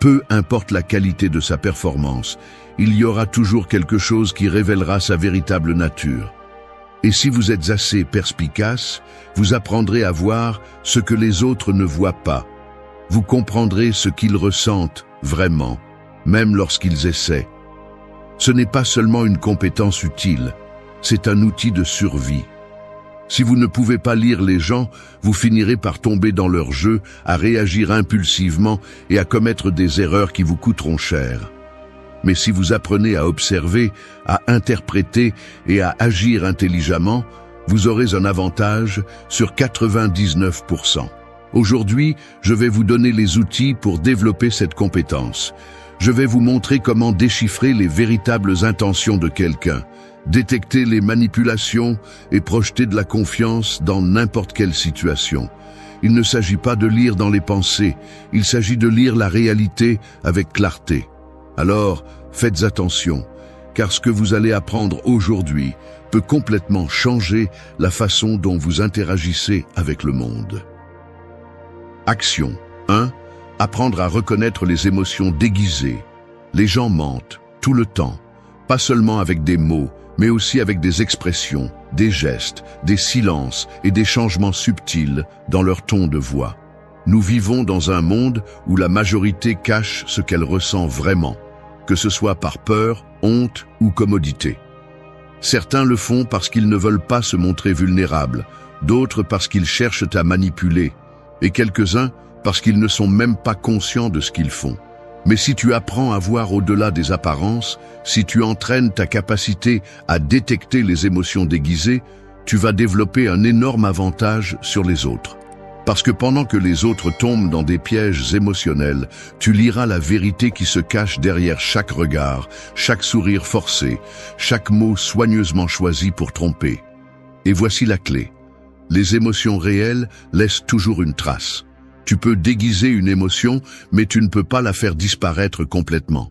Peu importe la qualité de sa performance, il y aura toujours quelque chose qui révélera sa véritable nature. Et si vous êtes assez perspicace, vous apprendrez à voir ce que les autres ne voient pas. Vous comprendrez ce qu'ils ressentent vraiment, même lorsqu'ils essaient. Ce n'est pas seulement une compétence utile, c'est un outil de survie. Si vous ne pouvez pas lire les gens, vous finirez par tomber dans leur jeu, à réagir impulsivement et à commettre des erreurs qui vous coûteront cher. Mais si vous apprenez à observer, à interpréter et à agir intelligemment, vous aurez un avantage sur 99%. Aujourd'hui, je vais vous donner les outils pour développer cette compétence. Je vais vous montrer comment déchiffrer les véritables intentions de quelqu'un, détecter les manipulations et projeter de la confiance dans n'importe quelle situation. Il ne s'agit pas de lire dans les pensées, il s'agit de lire la réalité avec clarté. Alors, faites attention, car ce que vous allez apprendre aujourd'hui peut complètement changer la façon dont vous interagissez avec le monde. Action 1. Apprendre à reconnaître les émotions déguisées. Les gens mentent, tout le temps, pas seulement avec des mots, mais aussi avec des expressions, des gestes, des silences et des changements subtils dans leur ton de voix. Nous vivons dans un monde où la majorité cache ce qu'elle ressent vraiment, que ce soit par peur, honte ou commodité. Certains le font parce qu'ils ne veulent pas se montrer vulnérables, d'autres parce qu'ils cherchent à manipuler, et quelques-uns parce qu'ils ne sont même pas conscients de ce qu'ils font. Mais si tu apprends à voir au-delà des apparences, si tu entraînes ta capacité à détecter les émotions déguisées, tu vas développer un énorme avantage sur les autres. Parce que pendant que les autres tombent dans des pièges émotionnels, tu liras la vérité qui se cache derrière chaque regard, chaque sourire forcé, chaque mot soigneusement choisi pour tromper. Et voici la clé. Les émotions réelles laissent toujours une trace. Tu peux déguiser une émotion, mais tu ne peux pas la faire disparaître complètement.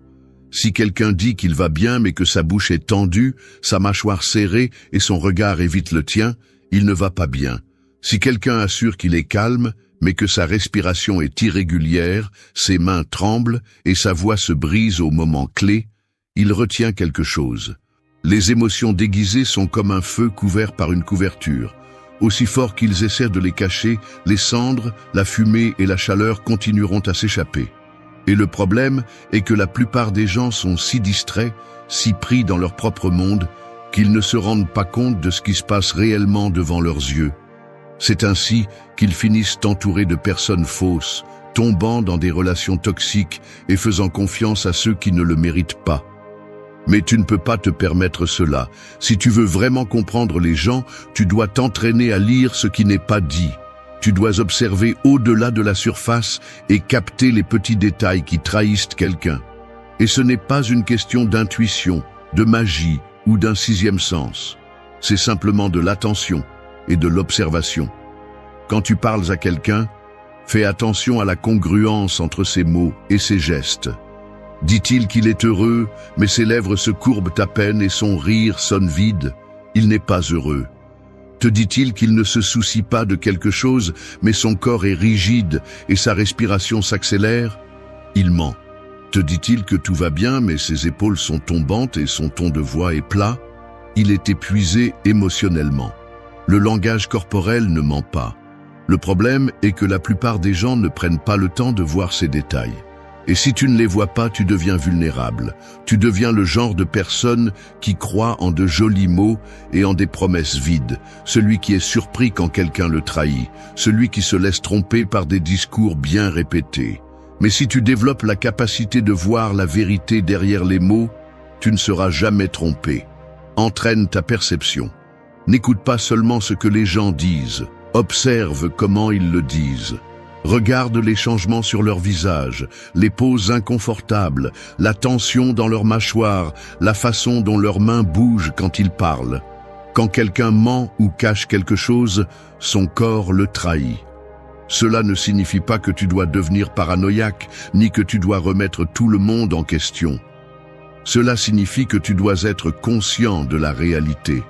Si quelqu'un dit qu'il va bien mais que sa bouche est tendue, sa mâchoire serrée et son regard évite le tien, il ne va pas bien. Si quelqu'un assure qu'il est calme, mais que sa respiration est irrégulière, ses mains tremblent et sa voix se brise au moment clé, il retient quelque chose. Les émotions déguisées sont comme un feu couvert par une couverture. Aussi fort qu'ils essaient de les cacher, les cendres, la fumée et la chaleur continueront à s'échapper. Et le problème est que la plupart des gens sont si distraits, si pris dans leur propre monde, qu'ils ne se rendent pas compte de ce qui se passe réellement devant leurs yeux. C'est ainsi qu'ils finissent entourés de personnes fausses, tombant dans des relations toxiques et faisant confiance à ceux qui ne le méritent pas. Mais tu ne peux pas te permettre cela. Si tu veux vraiment comprendre les gens, tu dois t'entraîner à lire ce qui n'est pas dit. Tu dois observer au-delà de la surface et capter les petits détails qui trahissent quelqu'un. Et ce n'est pas une question d'intuition, de magie ou d'un sixième sens. C'est simplement de l'attention et de l'observation. Quand tu parles à quelqu'un, fais attention à la congruence entre ses mots et ses gestes. Dit-il qu'il est heureux, mais ses lèvres se courbent à peine et son rire sonne vide? Il n'est pas heureux. Te dit-il qu'il ne se soucie pas de quelque chose, mais son corps est rigide et sa respiration s'accélère? Il ment. Te dit-il que tout va bien, mais ses épaules sont tombantes et son ton de voix est plat? Il est épuisé émotionnellement. Le langage corporel ne ment pas. Le problème est que la plupart des gens ne prennent pas le temps de voir ces détails. Et si tu ne les vois pas, tu deviens vulnérable. Tu deviens le genre de personne qui croit en de jolis mots et en des promesses vides. Celui qui est surpris quand quelqu'un le trahit. Celui qui se laisse tromper par des discours bien répétés. Mais si tu développes la capacité de voir la vérité derrière les mots, tu ne seras jamais trompé. Entraîne ta perception. N'écoute pas seulement ce que les gens disent. Observe comment ils le disent. Regarde les changements sur leur visage, les poses inconfortables, la tension dans leur mâchoire, la façon dont leurs mains bougent quand ils parlent. Quand quelqu'un ment ou cache quelque chose, son corps le trahit. Cela ne signifie pas que tu dois devenir paranoïaque, ni que tu dois remettre tout le monde en question. Cela signifie que tu dois être conscient de la réalité.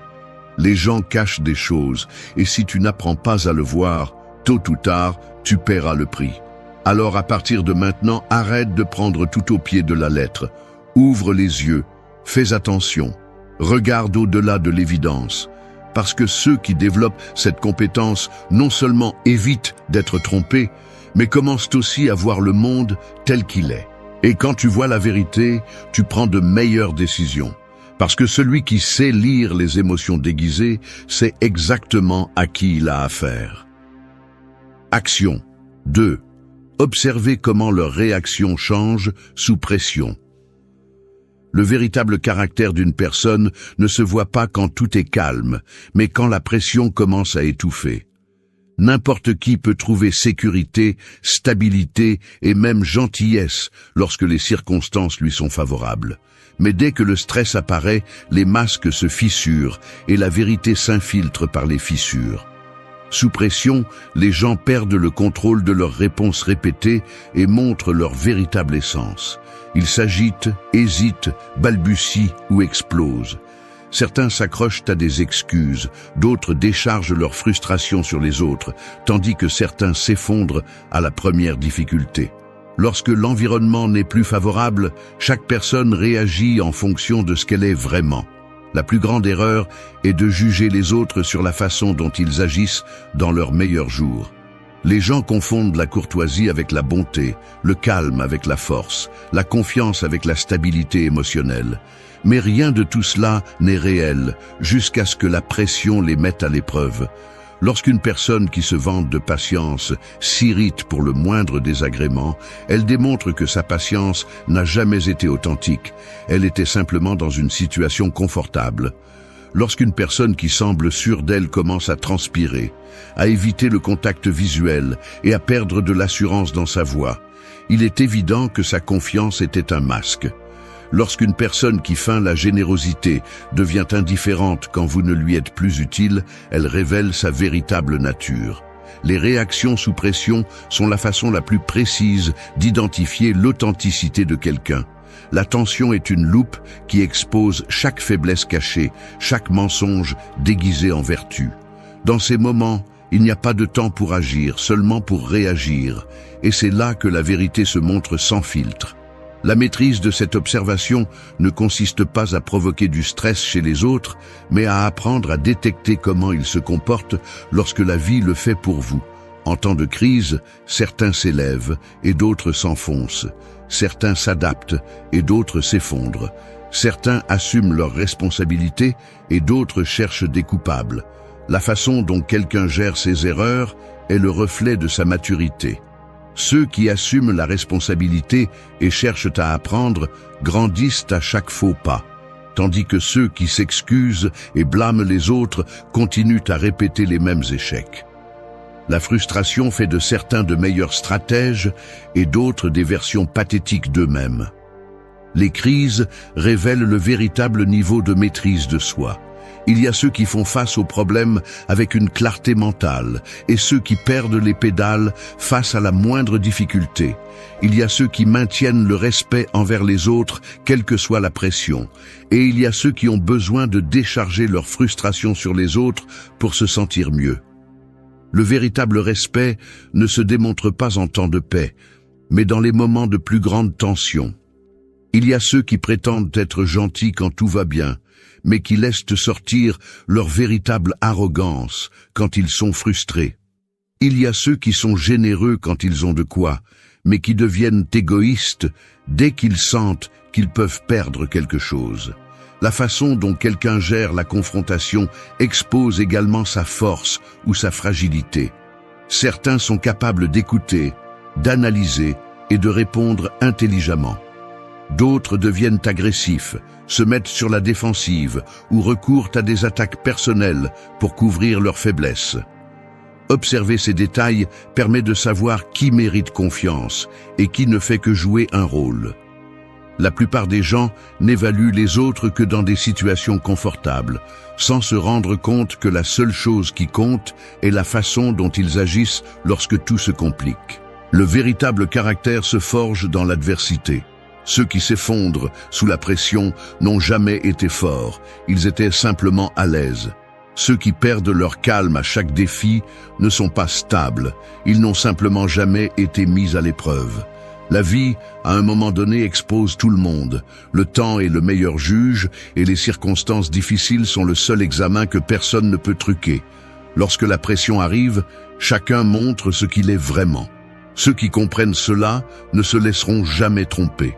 Les gens cachent des choses, et si tu n'apprends pas à le voir, tôt ou tard, tu paieras le prix. Alors à partir de maintenant, arrête de prendre tout au pied de la lettre. Ouvre les yeux, fais attention, regarde au-delà de l'évidence. Parce que ceux qui développent cette compétence non seulement évitent d'être trompés, mais commencent aussi à voir le monde tel qu'il est. Et quand tu vois la vérité, tu prends de meilleures décisions. Parce que celui qui sait lire les émotions déguisées sait exactement à qui il a affaire. Action 2. Observez comment leur réaction change sous pression. Le véritable caractère d'une personne ne se voit pas quand tout est calme, mais quand la pression commence à étouffer. N'importe qui peut trouver sécurité, stabilité et même gentillesse lorsque les circonstances lui sont favorables. Mais dès que le stress apparaît, les masques se fissurent et la vérité s'infiltre par les fissures. Sous pression, les gens perdent le contrôle de leurs réponses répétées et montrent leur véritable essence. Ils s'agitent, hésitent, balbutient ou explosent. Certains s'accrochent à des excuses, d'autres déchargent leur frustration sur les autres, tandis que certains s'effondrent à la première difficulté. Lorsque l'environnement n'est plus favorable, chaque personne réagit en fonction de ce qu'elle est vraiment. La plus grande erreur est de juger les autres sur la façon dont ils agissent dans leurs meilleurs jours. Les gens confondent la courtoisie avec la bonté, le calme avec la force, la confiance avec la stabilité émotionnelle. Mais rien de tout cela n'est réel, jusqu'à ce que la pression les mette à l'épreuve. Lorsqu'une personne qui se vante de patience s'irrite pour le moindre désagrément, elle démontre que sa patience n'a jamais été authentique. Elle était simplement dans une situation confortable. Lorsqu'une personne qui semble sûre d'elle commence à transpirer, à éviter le contact visuel et à perdre de l'assurance dans sa voix, il est évident que sa confiance était un masque. Lorsqu'une personne qui feint la générosité devient indifférente quand vous ne lui êtes plus utile, elle révèle sa véritable nature. Les réactions sous pression sont la façon la plus précise d'identifier l'authenticité de quelqu'un. La tension est une loupe qui expose chaque faiblesse cachée, chaque mensonge déguisé en vertu. Dans ces moments, il n'y a pas de temps pour agir, seulement pour réagir. Et c'est là que la vérité se montre sans filtre. La maîtrise de cette observation ne consiste pas à provoquer du stress chez les autres, mais à apprendre à détecter comment ils se comportent lorsque la vie le fait pour vous. En temps de crise, certains s'élèvent et d'autres s'enfoncent. Certains s'adaptent et d'autres s'effondrent. Certains assument leurs responsabilités et d'autres cherchent des coupables. La façon dont quelqu'un gère ses erreurs est le reflet de sa maturité. Ceux qui assument la responsabilité et cherchent à apprendre grandissent à chaque faux pas, tandis que ceux qui s'excusent et blâment les autres continuent à répéter les mêmes échecs. La frustration fait de certains de meilleurs stratèges et d'autres des versions pathétiques d'eux-mêmes. Les crises révèlent le véritable niveau de maîtrise de soi. Il y a ceux qui font face aux problèmes avec une clarté mentale et ceux qui perdent les pédales face à la moindre difficulté. Il y a ceux qui maintiennent le respect envers les autres, quelle que soit la pression. Et il y a ceux qui ont besoin de décharger leur frustration sur les autres pour se sentir mieux. Le véritable respect ne se démontre pas en temps de paix, mais dans les moments de plus grande tension. Il y a ceux qui prétendent être gentils quand tout va bien, mais qui laissent sortir leur véritable arrogance quand ils sont frustrés. Il y a ceux qui sont généreux quand ils ont de quoi, mais qui deviennent égoïstes dès qu'ils sentent qu'ils peuvent perdre quelque chose. La façon dont quelqu'un gère la confrontation expose également sa force ou sa fragilité. Certains sont capables d'écouter, d'analyser et de répondre intelligemment. D'autres deviennent agressifs, se mettent sur la défensive ou recourent à des attaques personnelles pour couvrir leurs faiblesses. Observer ces détails permet de savoir qui mérite confiance et qui ne fait que jouer un rôle. La plupart des gens n'évaluent les autres que dans des situations confortables, sans se rendre compte que la seule chose qui compte est la façon dont ils agissent lorsque tout se complique. Le véritable caractère se forge dans l'adversité. Ceux qui s'effondrent sous la pression n'ont jamais été forts, ils étaient simplement à l'aise. Ceux qui perdent leur calme à chaque défi ne sont pas stables, ils n'ont simplement jamais été mis à l'épreuve. La vie, à un moment donné, expose tout le monde. Le temps est le meilleur juge et les circonstances difficiles sont le seul examen que personne ne peut truquer. Lorsque la pression arrive, chacun montre ce qu'il est vraiment. Ceux qui comprennent cela ne se laisseront jamais tromper.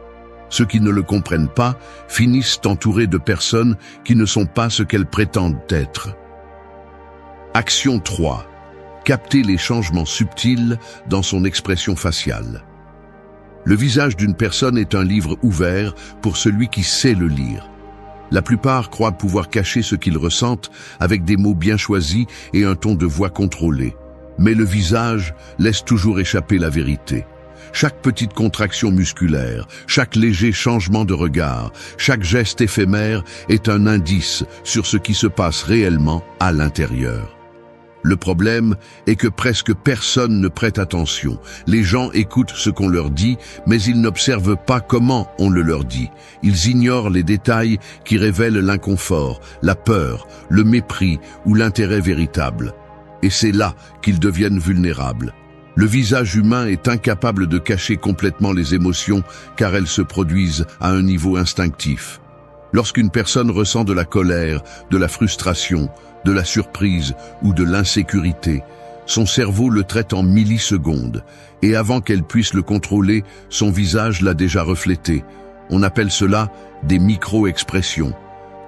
Ceux qui ne le comprennent pas finissent entourés de personnes qui ne sont pas ce qu'elles prétendent être. Action 3. Capter les changements subtils dans son expression faciale. Le visage d'une personne est un livre ouvert pour celui qui sait le lire. La plupart croient pouvoir cacher ce qu'ils ressentent avec des mots bien choisis et un ton de voix contrôlé. Mais le visage laisse toujours échapper la vérité. Chaque petite contraction musculaire, chaque léger changement de regard, chaque geste éphémère est un indice sur ce qui se passe réellement à l'intérieur. Le problème est que presque personne ne prête attention. Les gens écoutent ce qu'on leur dit, mais ils n'observent pas comment on le leur dit. Ils ignorent les détails qui révèlent l'inconfort, la peur, le mépris ou l'intérêt véritable. Et c'est là qu'ils deviennent vulnérables. Le visage humain est incapable de cacher complètement les émotions car elles se produisent à un niveau instinctif. Lorsqu'une personne ressent de la colère, de la frustration, de la surprise ou de l'insécurité, son cerveau le traite en millisecondes et avant qu'elle puisse le contrôler, son visage l'a déjà reflété. On appelle cela des micro-expressions.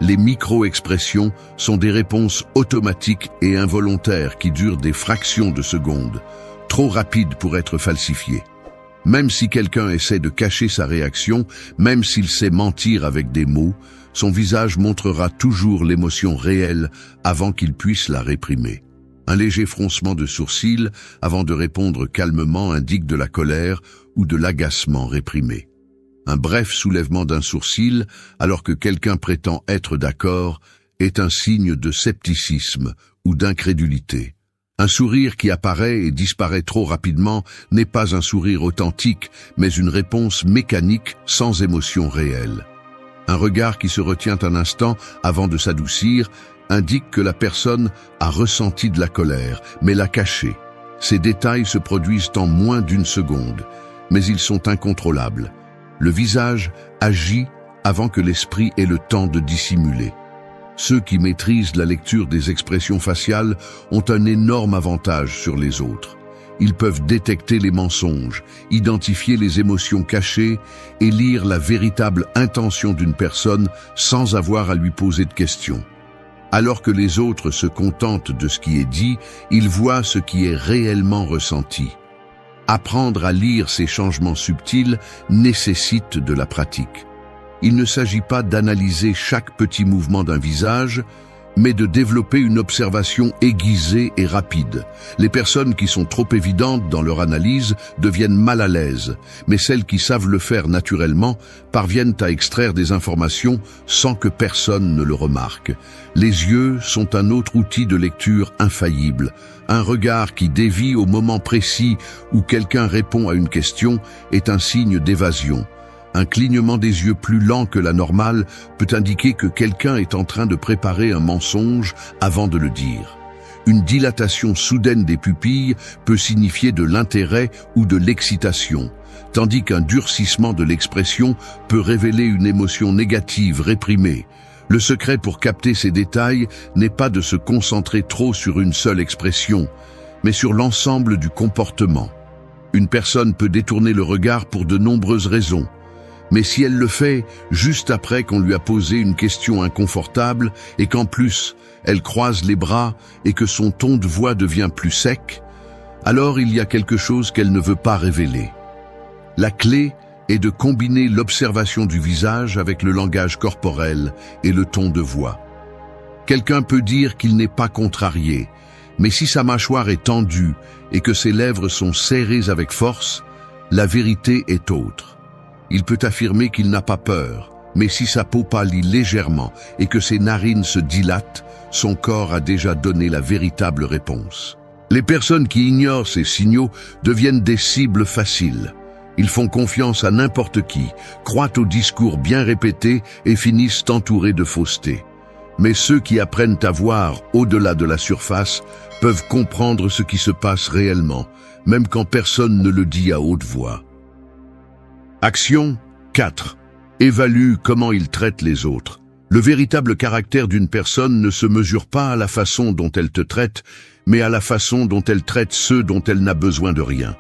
Les micro-expressions sont des réponses automatiques et involontaires qui durent des fractions de secondes, trop rapides pour être falsifiées. Même si quelqu'un essaie de cacher sa réaction, même s'il sait mentir avec des mots, son visage montrera toujours l'émotion réelle avant qu'il puisse la réprimer. Un léger froncement de sourcils avant de répondre calmement indique de la colère ou de l'agacement réprimé. Un bref soulèvement d'un sourcil alors que quelqu'un prétend être d'accord est un signe de scepticisme ou d'incrédulité. Un sourire qui apparaît et disparaît trop rapidement n'est pas un sourire authentique, mais une réponse mécanique sans émotion réelle. Un regard qui se retient un instant avant de s'adoucir indique que la personne a ressenti de la colère, mais l'a cachée. Ces détails se produisent en moins d'une seconde, mais ils sont incontrôlables. Le visage agit avant que l'esprit ait le temps de dissimuler. Ceux qui maîtrisent la lecture des expressions faciales ont un énorme avantage sur les autres. Ils peuvent détecter les mensonges, identifier les émotions cachées et lire la véritable intention d'une personne sans avoir à lui poser de questions. Alors que les autres se contentent de ce qui est dit, ils voient ce qui est réellement ressenti. Apprendre à lire ces changements subtils nécessite de la pratique. Il ne s'agit pas d'analyser chaque petit mouvement d'un visage, mais de développer une observation aiguisée et rapide. Les personnes qui sont trop évidentes dans leur analyse deviennent mal à l'aise, mais celles qui savent le faire naturellement parviennent à extraire des informations sans que personne ne le remarque. Les yeux sont un autre outil de lecture infaillible. Un regard qui dévie au moment précis où quelqu'un répond à une question est un signe d'évasion. Un clignement des yeux plus lent que la normale peut indiquer que quelqu'un est en train de préparer un mensonge avant de le dire. Une dilatation soudaine des pupilles peut signifier de l'intérêt ou de l'excitation, tandis qu'un durcissement de l'expression peut révéler une émotion négative réprimée. Le secret pour capter ces détails n'est pas de se concentrer trop sur une seule expression, mais sur l'ensemble du comportement. Une personne peut détourner le regard pour de nombreuses raisons. Mais si elle le fait juste après qu'on lui a posé une question inconfortable et qu'en plus elle croise les bras et que son ton de voix devient plus sec, alors il y a quelque chose qu'elle ne veut pas révéler. La clé est de combiner l'observation du visage avec le langage corporel et le ton de voix. Quelqu'un peut dire qu'il n'est pas contrarié, mais si sa mâchoire est tendue et que ses lèvres sont serrées avec force, la vérité est autre. Il peut affirmer qu'il n'a pas peur, mais si sa peau pâlit légèrement et que ses narines se dilatent, son corps a déjà donné la véritable réponse. Les personnes qui ignorent ces signaux deviennent des cibles faciles. Ils font confiance à n'importe qui, croient aux discours bien répétés et finissent entourés de fausseté. Mais ceux qui apprennent à voir au-delà de la surface peuvent comprendre ce qui se passe réellement, même quand personne ne le dit à haute voix. Action 4. Évalue comment il traite les autres. Le véritable caractère d'une personne ne se mesure pas à la façon dont elle te traite, mais à la façon dont elle traite ceux dont elle n'a besoin de rien.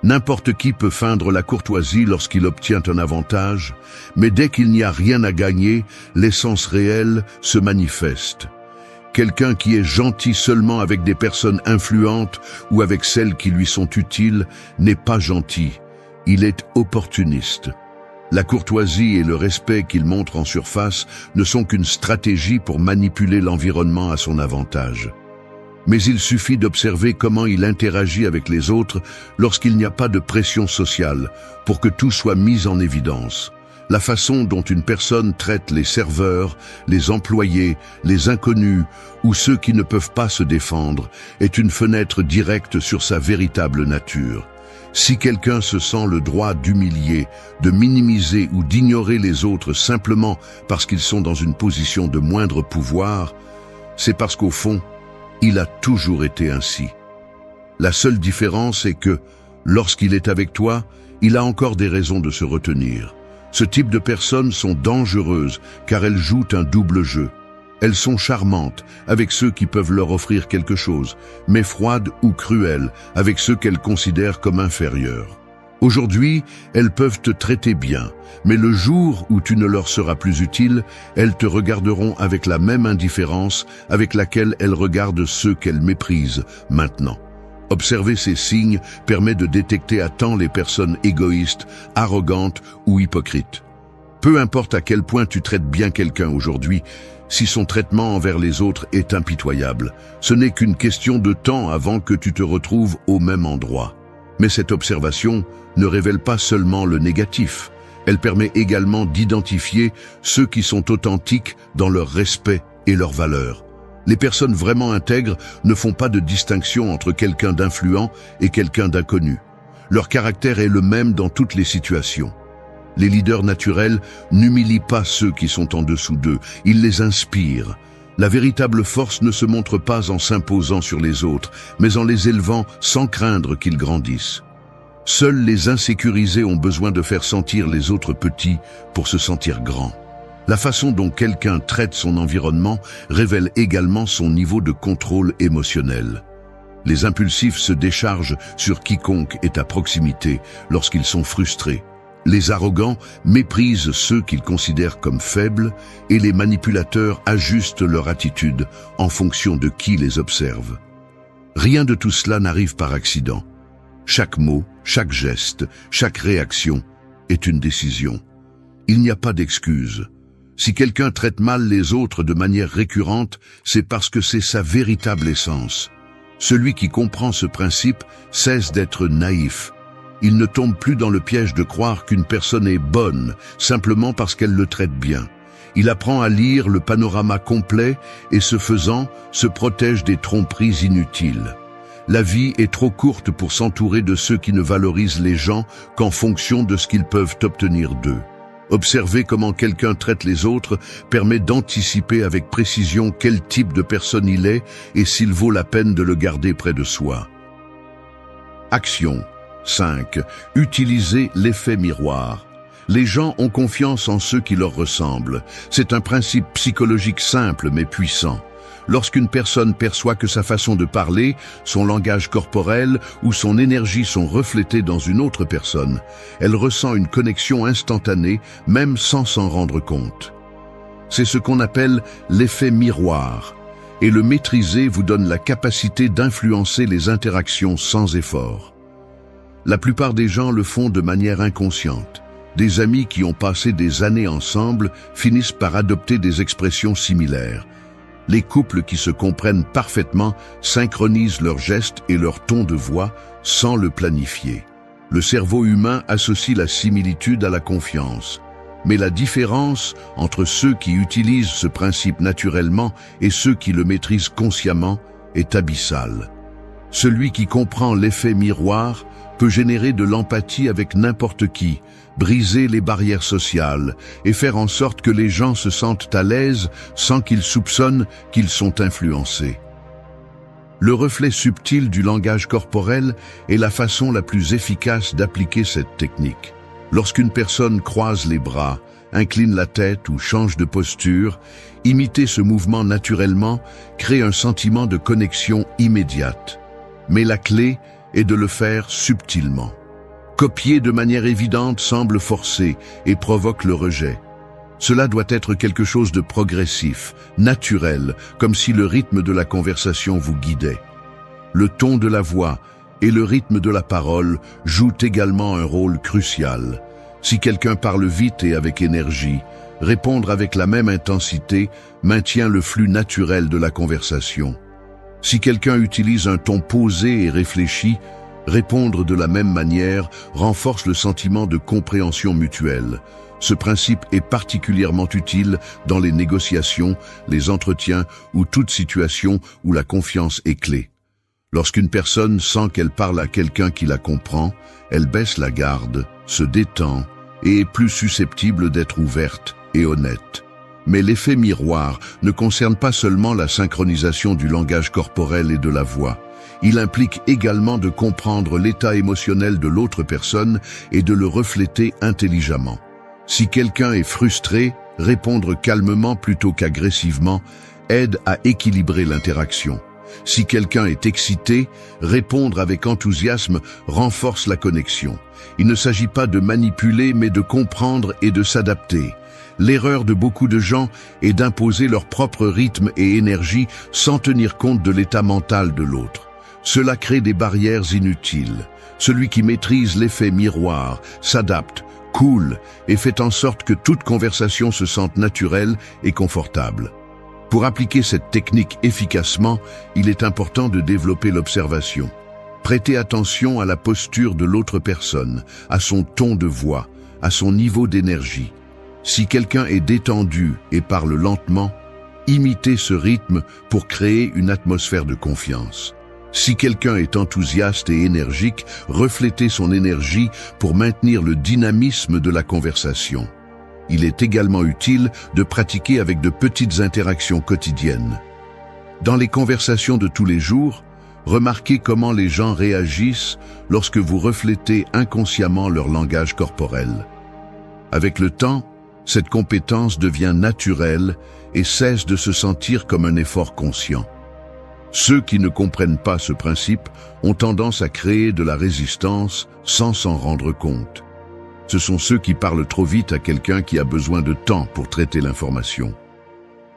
N'importe qui peut feindre la courtoisie lorsqu'il obtient un avantage, mais dès qu'il n'y a rien à gagner, l'essence réelle se manifeste. Quelqu'un qui est gentil seulement avec des personnes influentes ou avec celles qui lui sont utiles n'est pas gentil. Il est opportuniste. La courtoisie et le respect qu'il montre en surface ne sont qu'une stratégie pour manipuler l'environnement à son avantage. Mais il suffit d'observer comment il interagit avec les autres lorsqu'il n'y a pas de pression sociale pour que tout soit mis en évidence. La façon dont une personne traite les serveurs, les employés, les inconnus ou ceux qui ne peuvent pas se défendre est une fenêtre directe sur sa véritable nature. Si quelqu'un se sent le droit d'humilier, de minimiser ou d'ignorer les autres simplement parce qu'ils sont dans une position de moindre pouvoir, c'est parce qu'au fond, il a toujours été ainsi. La seule différence est que, lorsqu'il est avec toi, il a encore des raisons de se retenir. Ce type de personnes sont dangereuses car elles jouent un double jeu. Elles sont charmantes avec ceux qui peuvent leur offrir quelque chose, mais froides ou cruelles avec ceux qu'elles considèrent comme inférieurs. Aujourd'hui, elles peuvent te traiter bien, mais le jour où tu ne leur seras plus utile, elles te regarderont avec la même indifférence avec laquelle elles regardent ceux qu'elles méprisent maintenant. Observer ces signes permet de détecter à temps les personnes égoïstes, arrogantes ou hypocrites. Peu importe à quel point tu traites bien quelqu'un aujourd'hui, si son traitement envers les autres est impitoyable, ce n'est qu'une question de temps avant que tu te retrouves au même endroit. Mais cette observation ne révèle pas seulement le négatif, elle permet également d'identifier ceux qui sont authentiques dans leur respect et leurs valeurs. Les personnes vraiment intègres ne font pas de distinction entre quelqu'un d'influent et quelqu'un d'inconnu. Leur caractère est le même dans toutes les situations. Les leaders naturels n'humilient pas ceux qui sont en dessous d'eux, ils les inspirent. La véritable force ne se montre pas en s'imposant sur les autres, mais en les élevant sans craindre qu'ils grandissent. Seuls les insécurisés ont besoin de faire sentir les autres petits pour se sentir grands. La façon dont quelqu'un traite son environnement révèle également son niveau de contrôle émotionnel. Les impulsifs se déchargent sur quiconque est à proximité lorsqu'ils sont frustrés. Les arrogants méprisent ceux qu'ils considèrent comme faibles et les manipulateurs ajustent leur attitude en fonction de qui les observe. Rien de tout cela n'arrive par accident. Chaque mot, chaque geste, chaque réaction est une décision. Il n'y a pas d'excuse. Si quelqu'un traite mal les autres de manière récurrente, c'est parce que c'est sa véritable essence. Celui qui comprend ce principe cesse d'être naïf. Il ne tombe plus dans le piège de croire qu'une personne est bonne simplement parce qu'elle le traite bien. Il apprend à lire le panorama complet et ce faisant, se protège des tromperies inutiles. La vie est trop courte pour s'entourer de ceux qui ne valorisent les gens qu'en fonction de ce qu'ils peuvent obtenir d'eux. Observer comment quelqu'un traite les autres permet d'anticiper avec précision quel type de personne il est et s'il vaut la peine de le garder près de soi. Action 5. Utilisez l'effet miroir. Les gens ont confiance en ceux qui leur ressemblent. C'est un principe psychologique simple mais puissant. Lorsqu'une personne perçoit que sa façon de parler, son langage corporel ou son énergie sont reflétés dans une autre personne, elle ressent une connexion instantanée, même sans s'en rendre compte. C'est ce qu'on appelle l'effet miroir, et le maîtriser vous donne la capacité d'influencer les interactions sans effort. La plupart des gens le font de manière inconsciente. Des amis qui ont passé des années ensemble finissent par adopter des expressions similaires. Les couples qui se comprennent parfaitement synchronisent leurs gestes et leur ton de voix sans le planifier. Le cerveau humain associe la similitude à la confiance. Mais la différence entre ceux qui utilisent ce principe naturellement et ceux qui le maîtrisent consciemment est abyssale. Celui qui comprend l'effet miroir peut générer de l'empathie avec n'importe qui, briser les barrières sociales et faire en sorte que les gens se sentent à l'aise sans qu'ils soupçonnent qu'ils sont influencés. Le reflet subtil du langage corporel est la façon la plus efficace d'appliquer cette technique. Lorsqu'une personne croise les bras, incline la tête ou change de posture, imiter ce mouvement naturellement crée un sentiment de connexion immédiate. Mais la clé est de le faire subtilement. Copier de manière évidente semble forcé et provoque le rejet. Cela doit être quelque chose de progressif, naturel, comme si le rythme de la conversation vous guidait. Le ton de la voix et le rythme de la parole jouent également un rôle crucial. Si quelqu'un parle vite et avec énergie, répondre avec la même intensité maintient le flux naturel de la conversation. Si quelqu'un utilise un ton posé et réfléchi, répondre de la même manière renforce le sentiment de compréhension mutuelle. Ce principe est particulièrement utile dans les négociations, les entretiens ou toute situation où la confiance est clé. Lorsqu'une personne sent qu'elle parle à quelqu'un qui la comprend, elle baisse la garde, se détend et est plus susceptible d'être ouverte et honnête. Mais l'effet miroir ne concerne pas seulement la synchronisation du langage corporel et de la voix. Il implique également de comprendre l'état émotionnel de l'autre personne et de le refléter intelligemment. Si quelqu'un est frustré, répondre calmement plutôt qu'agressivement aide à équilibrer l'interaction. Si quelqu'un est excité, répondre avec enthousiasme renforce la connexion. Il ne s'agit pas de manipuler mais de comprendre et de s'adapter. L'erreur de beaucoup de gens est d'imposer leur propre rythme et énergie sans tenir compte de l'état mental de l'autre. Cela crée des barrières inutiles. Celui qui maîtrise l'effet miroir s'adapte, coule et fait en sorte que toute conversation se sente naturelle et confortable. Pour appliquer cette technique efficacement, il est important de développer l'observation. Prêtez attention à la posture de l'autre personne, à son ton de voix, à son niveau d'énergie. Si quelqu'un est détendu et parle lentement, Imitez ce rythme pour créer une atmosphère de confiance. Si quelqu'un est enthousiaste et énergique, reflétez son énergie pour maintenir le dynamisme de la conversation. Il est également utile de pratiquer avec de petites interactions quotidiennes. Dans les conversations de tous les jours, remarquez comment les gens réagissent lorsque vous reflétez inconsciemment leur langage corporel. Avec le temps, cette compétence devient naturelle et cesse de se sentir comme un effort conscient. Ceux qui ne comprennent pas ce principe ont tendance à créer de la résistance sans s'en rendre compte. Ce sont ceux qui parlent trop vite à quelqu'un qui a besoin de temps pour traiter l'information.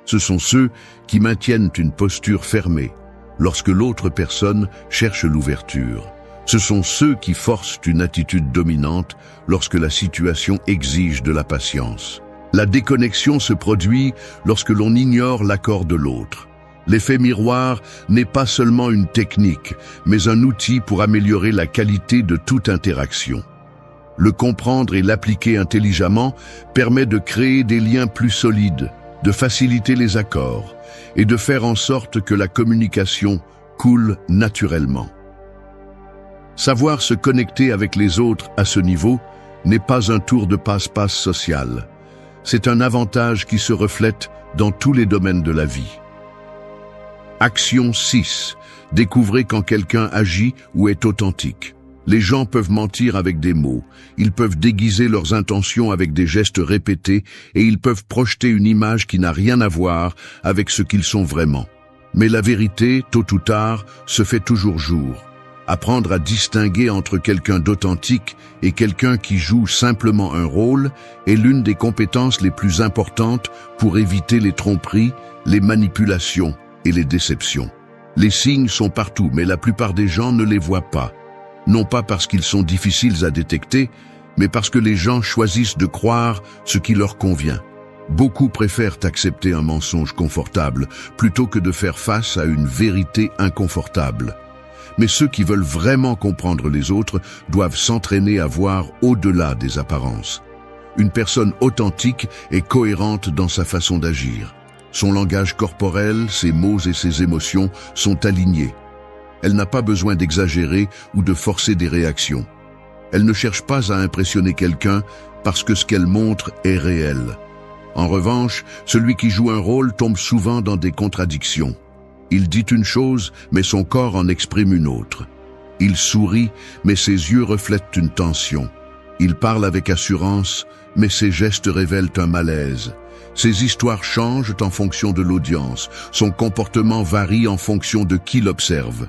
Ce sont ceux qui maintiennent une posture fermée lorsque l'autre personne cherche l'ouverture. Ce sont ceux qui forcent une attitude dominante lorsque la situation exige de la patience. La déconnexion se produit lorsque l'on ignore l'accord de l'autre. L'effet miroir n'est pas seulement une technique, mais un outil pour améliorer la qualité de toute interaction. Le comprendre et l'appliquer intelligemment permet de créer des liens plus solides, de faciliter les accords et de faire en sorte que la communication coule naturellement. Savoir se connecter avec les autres à ce niveau n'est pas un tour de passe-passe social. C'est un avantage qui se reflète dans tous les domaines de la vie. Action 6. Découvrez quand quelqu'un agit ou est authentique. Les gens peuvent mentir avec des mots, ils peuvent déguiser leurs intentions avec des gestes répétés et ils peuvent projeter une image qui n'a rien à voir avec ce qu'ils sont vraiment. Mais la vérité, tôt ou tard, se fait toujours jour. Apprendre à distinguer entre quelqu'un d'authentique et quelqu'un qui joue simplement un rôle est l'une des compétences les plus importantes pour éviter les tromperies, les manipulations et les déceptions. Les signes sont partout, mais la plupart des gens ne les voient pas. Non pas parce qu'ils sont difficiles à détecter, mais parce que les gens choisissent de croire ce qui leur convient. Beaucoup préfèrent accepter un mensonge confortable plutôt que de faire face à une vérité inconfortable. Mais ceux qui veulent vraiment comprendre les autres doivent s'entraîner à voir au-delà des apparences. Une personne authentique est cohérente dans sa façon d'agir. Son langage corporel, ses mots et ses émotions sont alignés. Elle n'a pas besoin d'exagérer ou de forcer des réactions. Elle ne cherche pas à impressionner quelqu'un parce que ce qu'elle montre est réel. En revanche, celui qui joue un rôle tombe souvent dans des contradictions. Il dit une chose, mais son corps en exprime une autre. Il sourit, mais ses yeux reflètent une tension. Il parle avec assurance, mais ses gestes révèlent un malaise. Ses histoires changent en fonction de l'audience. Son comportement varie en fonction de qui l'observe.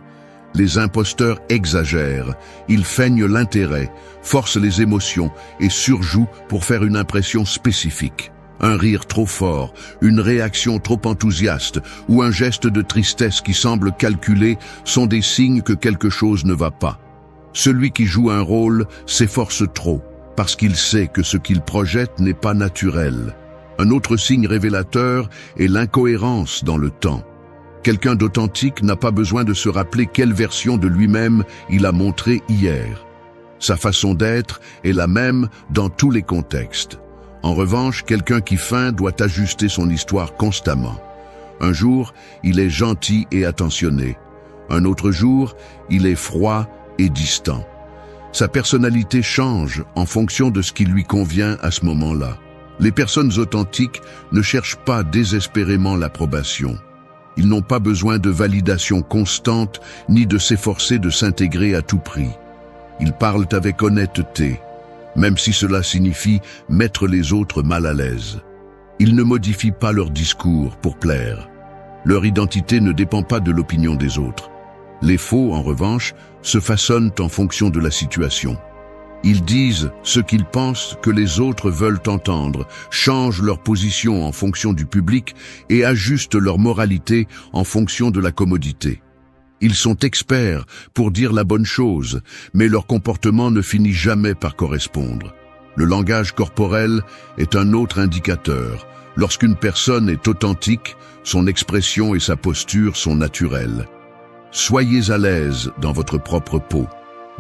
Les imposteurs exagèrent, ils feignent l'intérêt, forcent les émotions et surjouent pour faire une impression spécifique. Un rire trop fort, une réaction trop enthousiaste ou un geste de tristesse qui semble calculé sont des signes que quelque chose ne va pas. Celui qui joue un rôle s'efforce trop parce qu'il sait que ce qu'il projette n'est pas naturel. Un autre signe révélateur est l'incohérence dans le temps. Quelqu'un d'authentique n'a pas besoin de se rappeler quelle version de lui-même il a montré hier. Sa façon d'être est la même dans tous les contextes. En revanche, quelqu'un qui feint doit ajuster son histoire constamment. Un jour, il est gentil et attentionné. Un autre jour, il est froid et distant. Sa personnalité change en fonction de ce qui lui convient à ce moment-là. Les personnes authentiques ne cherchent pas désespérément l'approbation. Ils n'ont pas besoin de validation constante ni de s'efforcer de s'intégrer à tout prix. Ils parlent avec honnêteté, même si cela signifie mettre les autres mal à l'aise. Ils ne modifient pas leur discours pour plaire. Leur identité ne dépend pas de l'opinion des autres. Les faux, en revanche, se façonnent en fonction de la situation. Ils disent ce qu'ils pensent que les autres veulent entendre, changent leur position en fonction du public et ajustent leur moralité en fonction de la commodité. Ils sont experts pour dire la bonne chose, mais leur comportement ne finit jamais par correspondre. Le langage corporel est un autre indicateur. Lorsqu'une personne est authentique, son expression et sa posture sont naturelles. Soyez à l'aise dans votre propre peau.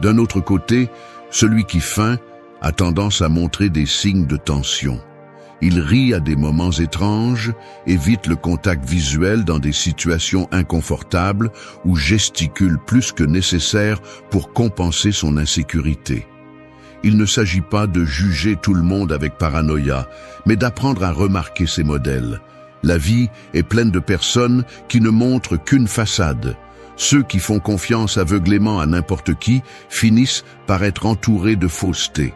D'un autre côté, celui qui feint a tendance à montrer des signes de tension. Il rit à des moments étranges, évite le contact visuel dans des situations inconfortables ou gesticule plus que nécessaire pour compenser son insécurité. Il ne s'agit pas de juger tout le monde avec paranoïa, mais d'apprendre à remarquer ces modèles. La vie est pleine de personnes qui ne montrent qu'une façade. Ceux qui font confiance aveuglément à n'importe qui finissent par être entourés de fausseté.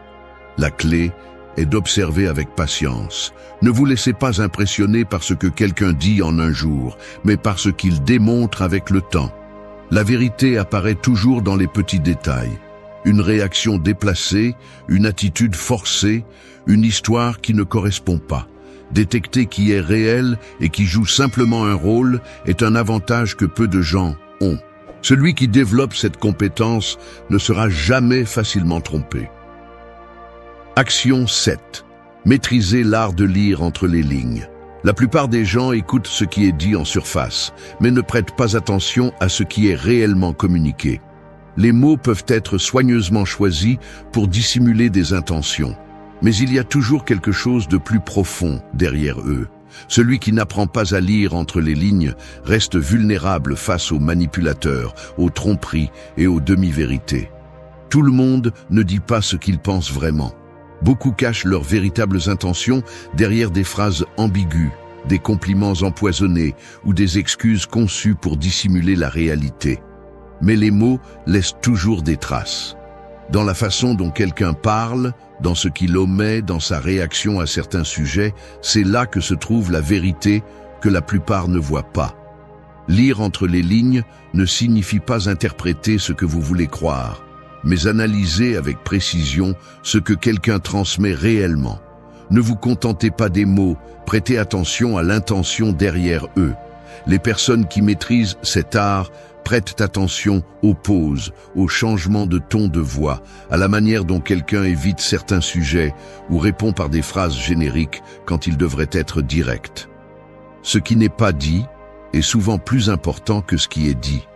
La clé est d'observer avec patience. Ne vous laissez pas impressionner par ce que quelqu'un dit en un jour, mais par ce qu'il démontre avec le temps. La vérité apparaît toujours dans les petits détails. Une réaction déplacée, une attitude forcée, une histoire qui ne correspond pas. Détecter qui est réel et qui joue simplement un rôle est un avantage que peu de gens ont. Celui qui développe cette compétence ne sera jamais facilement trompé. Action 7. Maîtriser l'art de lire entre les lignes. La plupart des gens écoutent ce qui est dit en surface, mais ne prêtent pas attention à ce qui est réellement communiqué. Les mots peuvent être soigneusement choisis pour dissimuler des intentions, mais il y a toujours quelque chose de plus profond derrière eux. Celui qui n'apprend pas à lire entre les lignes reste vulnérable face aux manipulateurs, aux tromperies et aux demi-vérités. Tout le monde ne dit pas ce qu'il pense vraiment. Beaucoup cachent leurs véritables intentions derrière des phrases ambiguës, des compliments empoisonnés ou des excuses conçues pour dissimuler la réalité. Mais les mots laissent toujours des traces. Dans la façon dont quelqu'un parle, dans ce qu'il omet, dans sa réaction à certains sujets, c'est là que se trouve la vérité que la plupart ne voient pas. Lire entre les lignes ne signifie pas interpréter ce que vous voulez croire, mais analyser avec précision ce que quelqu'un transmet réellement. Ne vous contentez pas des mots, prêtez attention à l'intention derrière eux. Les personnes qui maîtrisent cet art prêtent attention aux pauses, aux changements de ton de voix, à la manière dont quelqu'un évite certains sujets ou répond par des phrases génériques quand il devrait être direct. Ce qui n'est pas dit est souvent plus important que ce qui est dit.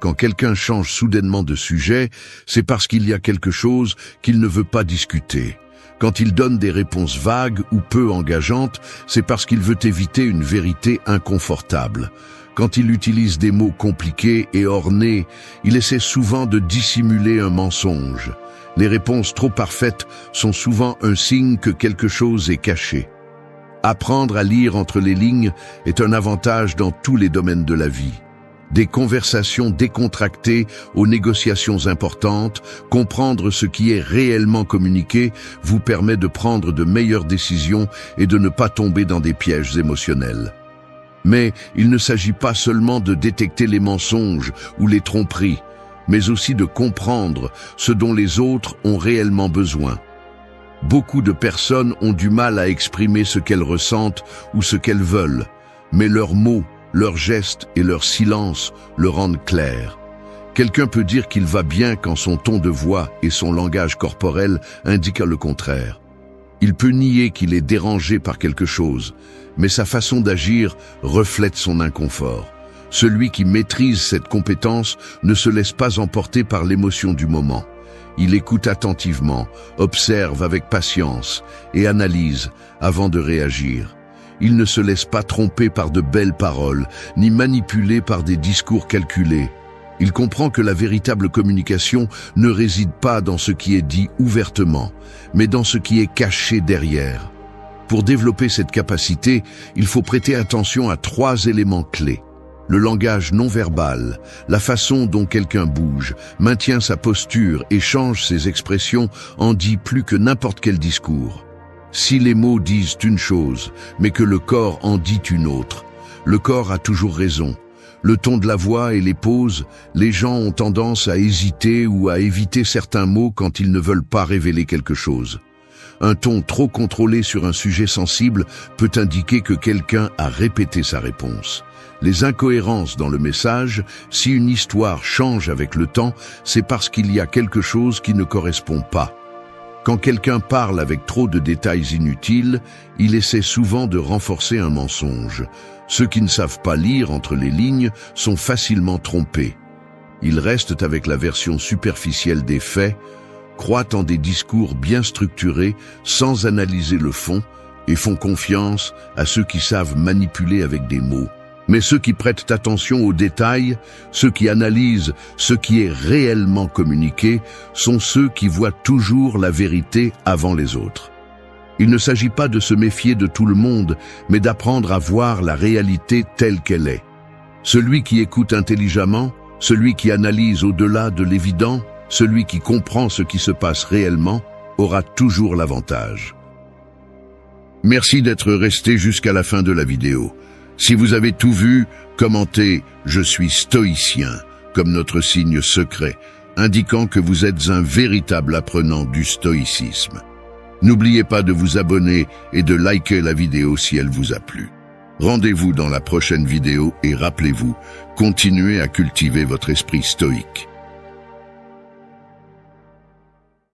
Quand quelqu'un change soudainement de sujet, c'est parce qu'il y a quelque chose qu'il ne veut pas discuter. Quand il donne des réponses vagues ou peu engageantes, c'est parce qu'il veut éviter une vérité inconfortable. Quand il utilise des mots compliqués et ornés, il essaie souvent de dissimuler un mensonge. Les réponses trop parfaites sont souvent un signe que quelque chose est caché. Apprendre à lire entre les lignes est un avantage dans tous les domaines de la vie. Des conversations décontractées aux négociations importantes, comprendre ce qui est réellement communiqué vous permet de prendre de meilleures décisions et de ne pas tomber dans des pièges émotionnels. Mais il ne s'agit pas seulement de détecter les mensonges ou les tromperies, mais aussi de comprendre ce dont les autres ont réellement besoin. Beaucoup de personnes ont du mal à exprimer ce qu'elles ressentent ou ce qu'elles veulent, mais leurs mots, leurs gestes et leur silence le rendent clair. Quelqu'un peut dire qu'il va bien quand son ton de voix et son langage corporel indiquent le contraire. Il peut nier qu'il est dérangé par quelque chose, mais sa façon d'agir reflète son inconfort. Celui qui maîtrise cette compétence ne se laisse pas emporter par l'émotion du moment. Il écoute attentivement, observe avec patience et analyse avant de réagir. Il ne se laisse pas tromper par de belles paroles, ni manipuler par des discours calculés. Il comprend que la véritable communication ne réside pas dans ce qui est dit ouvertement, mais dans ce qui est caché derrière. Pour développer cette capacité, il faut prêter attention à 3 éléments clés. Le langage non verbal, la façon dont quelqu'un bouge, maintient sa posture et change ses expressions en dit plus que n'importe quel discours. Si les mots disent une chose, mais que le corps en dit une autre, le corps a toujours raison. Le ton de la voix et les pauses, les gens ont tendance à hésiter ou à éviter certains mots quand ils ne veulent pas révéler quelque chose. Un ton trop contrôlé sur un sujet sensible peut indiquer que quelqu'un a répété sa réponse. Les incohérences dans le message, si une histoire change avec le temps, c'est parce qu'il y a quelque chose qui ne correspond pas. Quand quelqu'un parle avec trop de détails inutiles, il essaie souvent de renforcer un mensonge. Ceux qui ne savent pas lire entre les lignes sont facilement trompés. Ils restent avec la version superficielle des faits, croient en des discours bien structurés sans analyser le fond, et font confiance à ceux qui savent manipuler avec des mots. Mais ceux qui prêtent attention aux détails, ceux qui analysent ce qui est réellement communiqué, sont ceux qui voient toujours la vérité avant les autres. Il ne s'agit pas de se méfier de tout le monde, mais d'apprendre à voir la réalité telle qu'elle est. Celui qui écoute intelligemment, celui qui analyse au-delà de l'évident, celui qui comprend ce qui se passe réellement, aura toujours l'avantage. Merci d'être resté jusqu'à la fin de la vidéo. Si vous avez tout vu, commentez « Je suis stoïcien » comme notre signe secret, indiquant que vous êtes un véritable apprenant du stoïcisme. N'oubliez pas de vous abonner et de liker la vidéo si elle vous a plu. Rendez-vous dans la prochaine vidéo et rappelez-vous, continuez à cultiver votre esprit stoïque.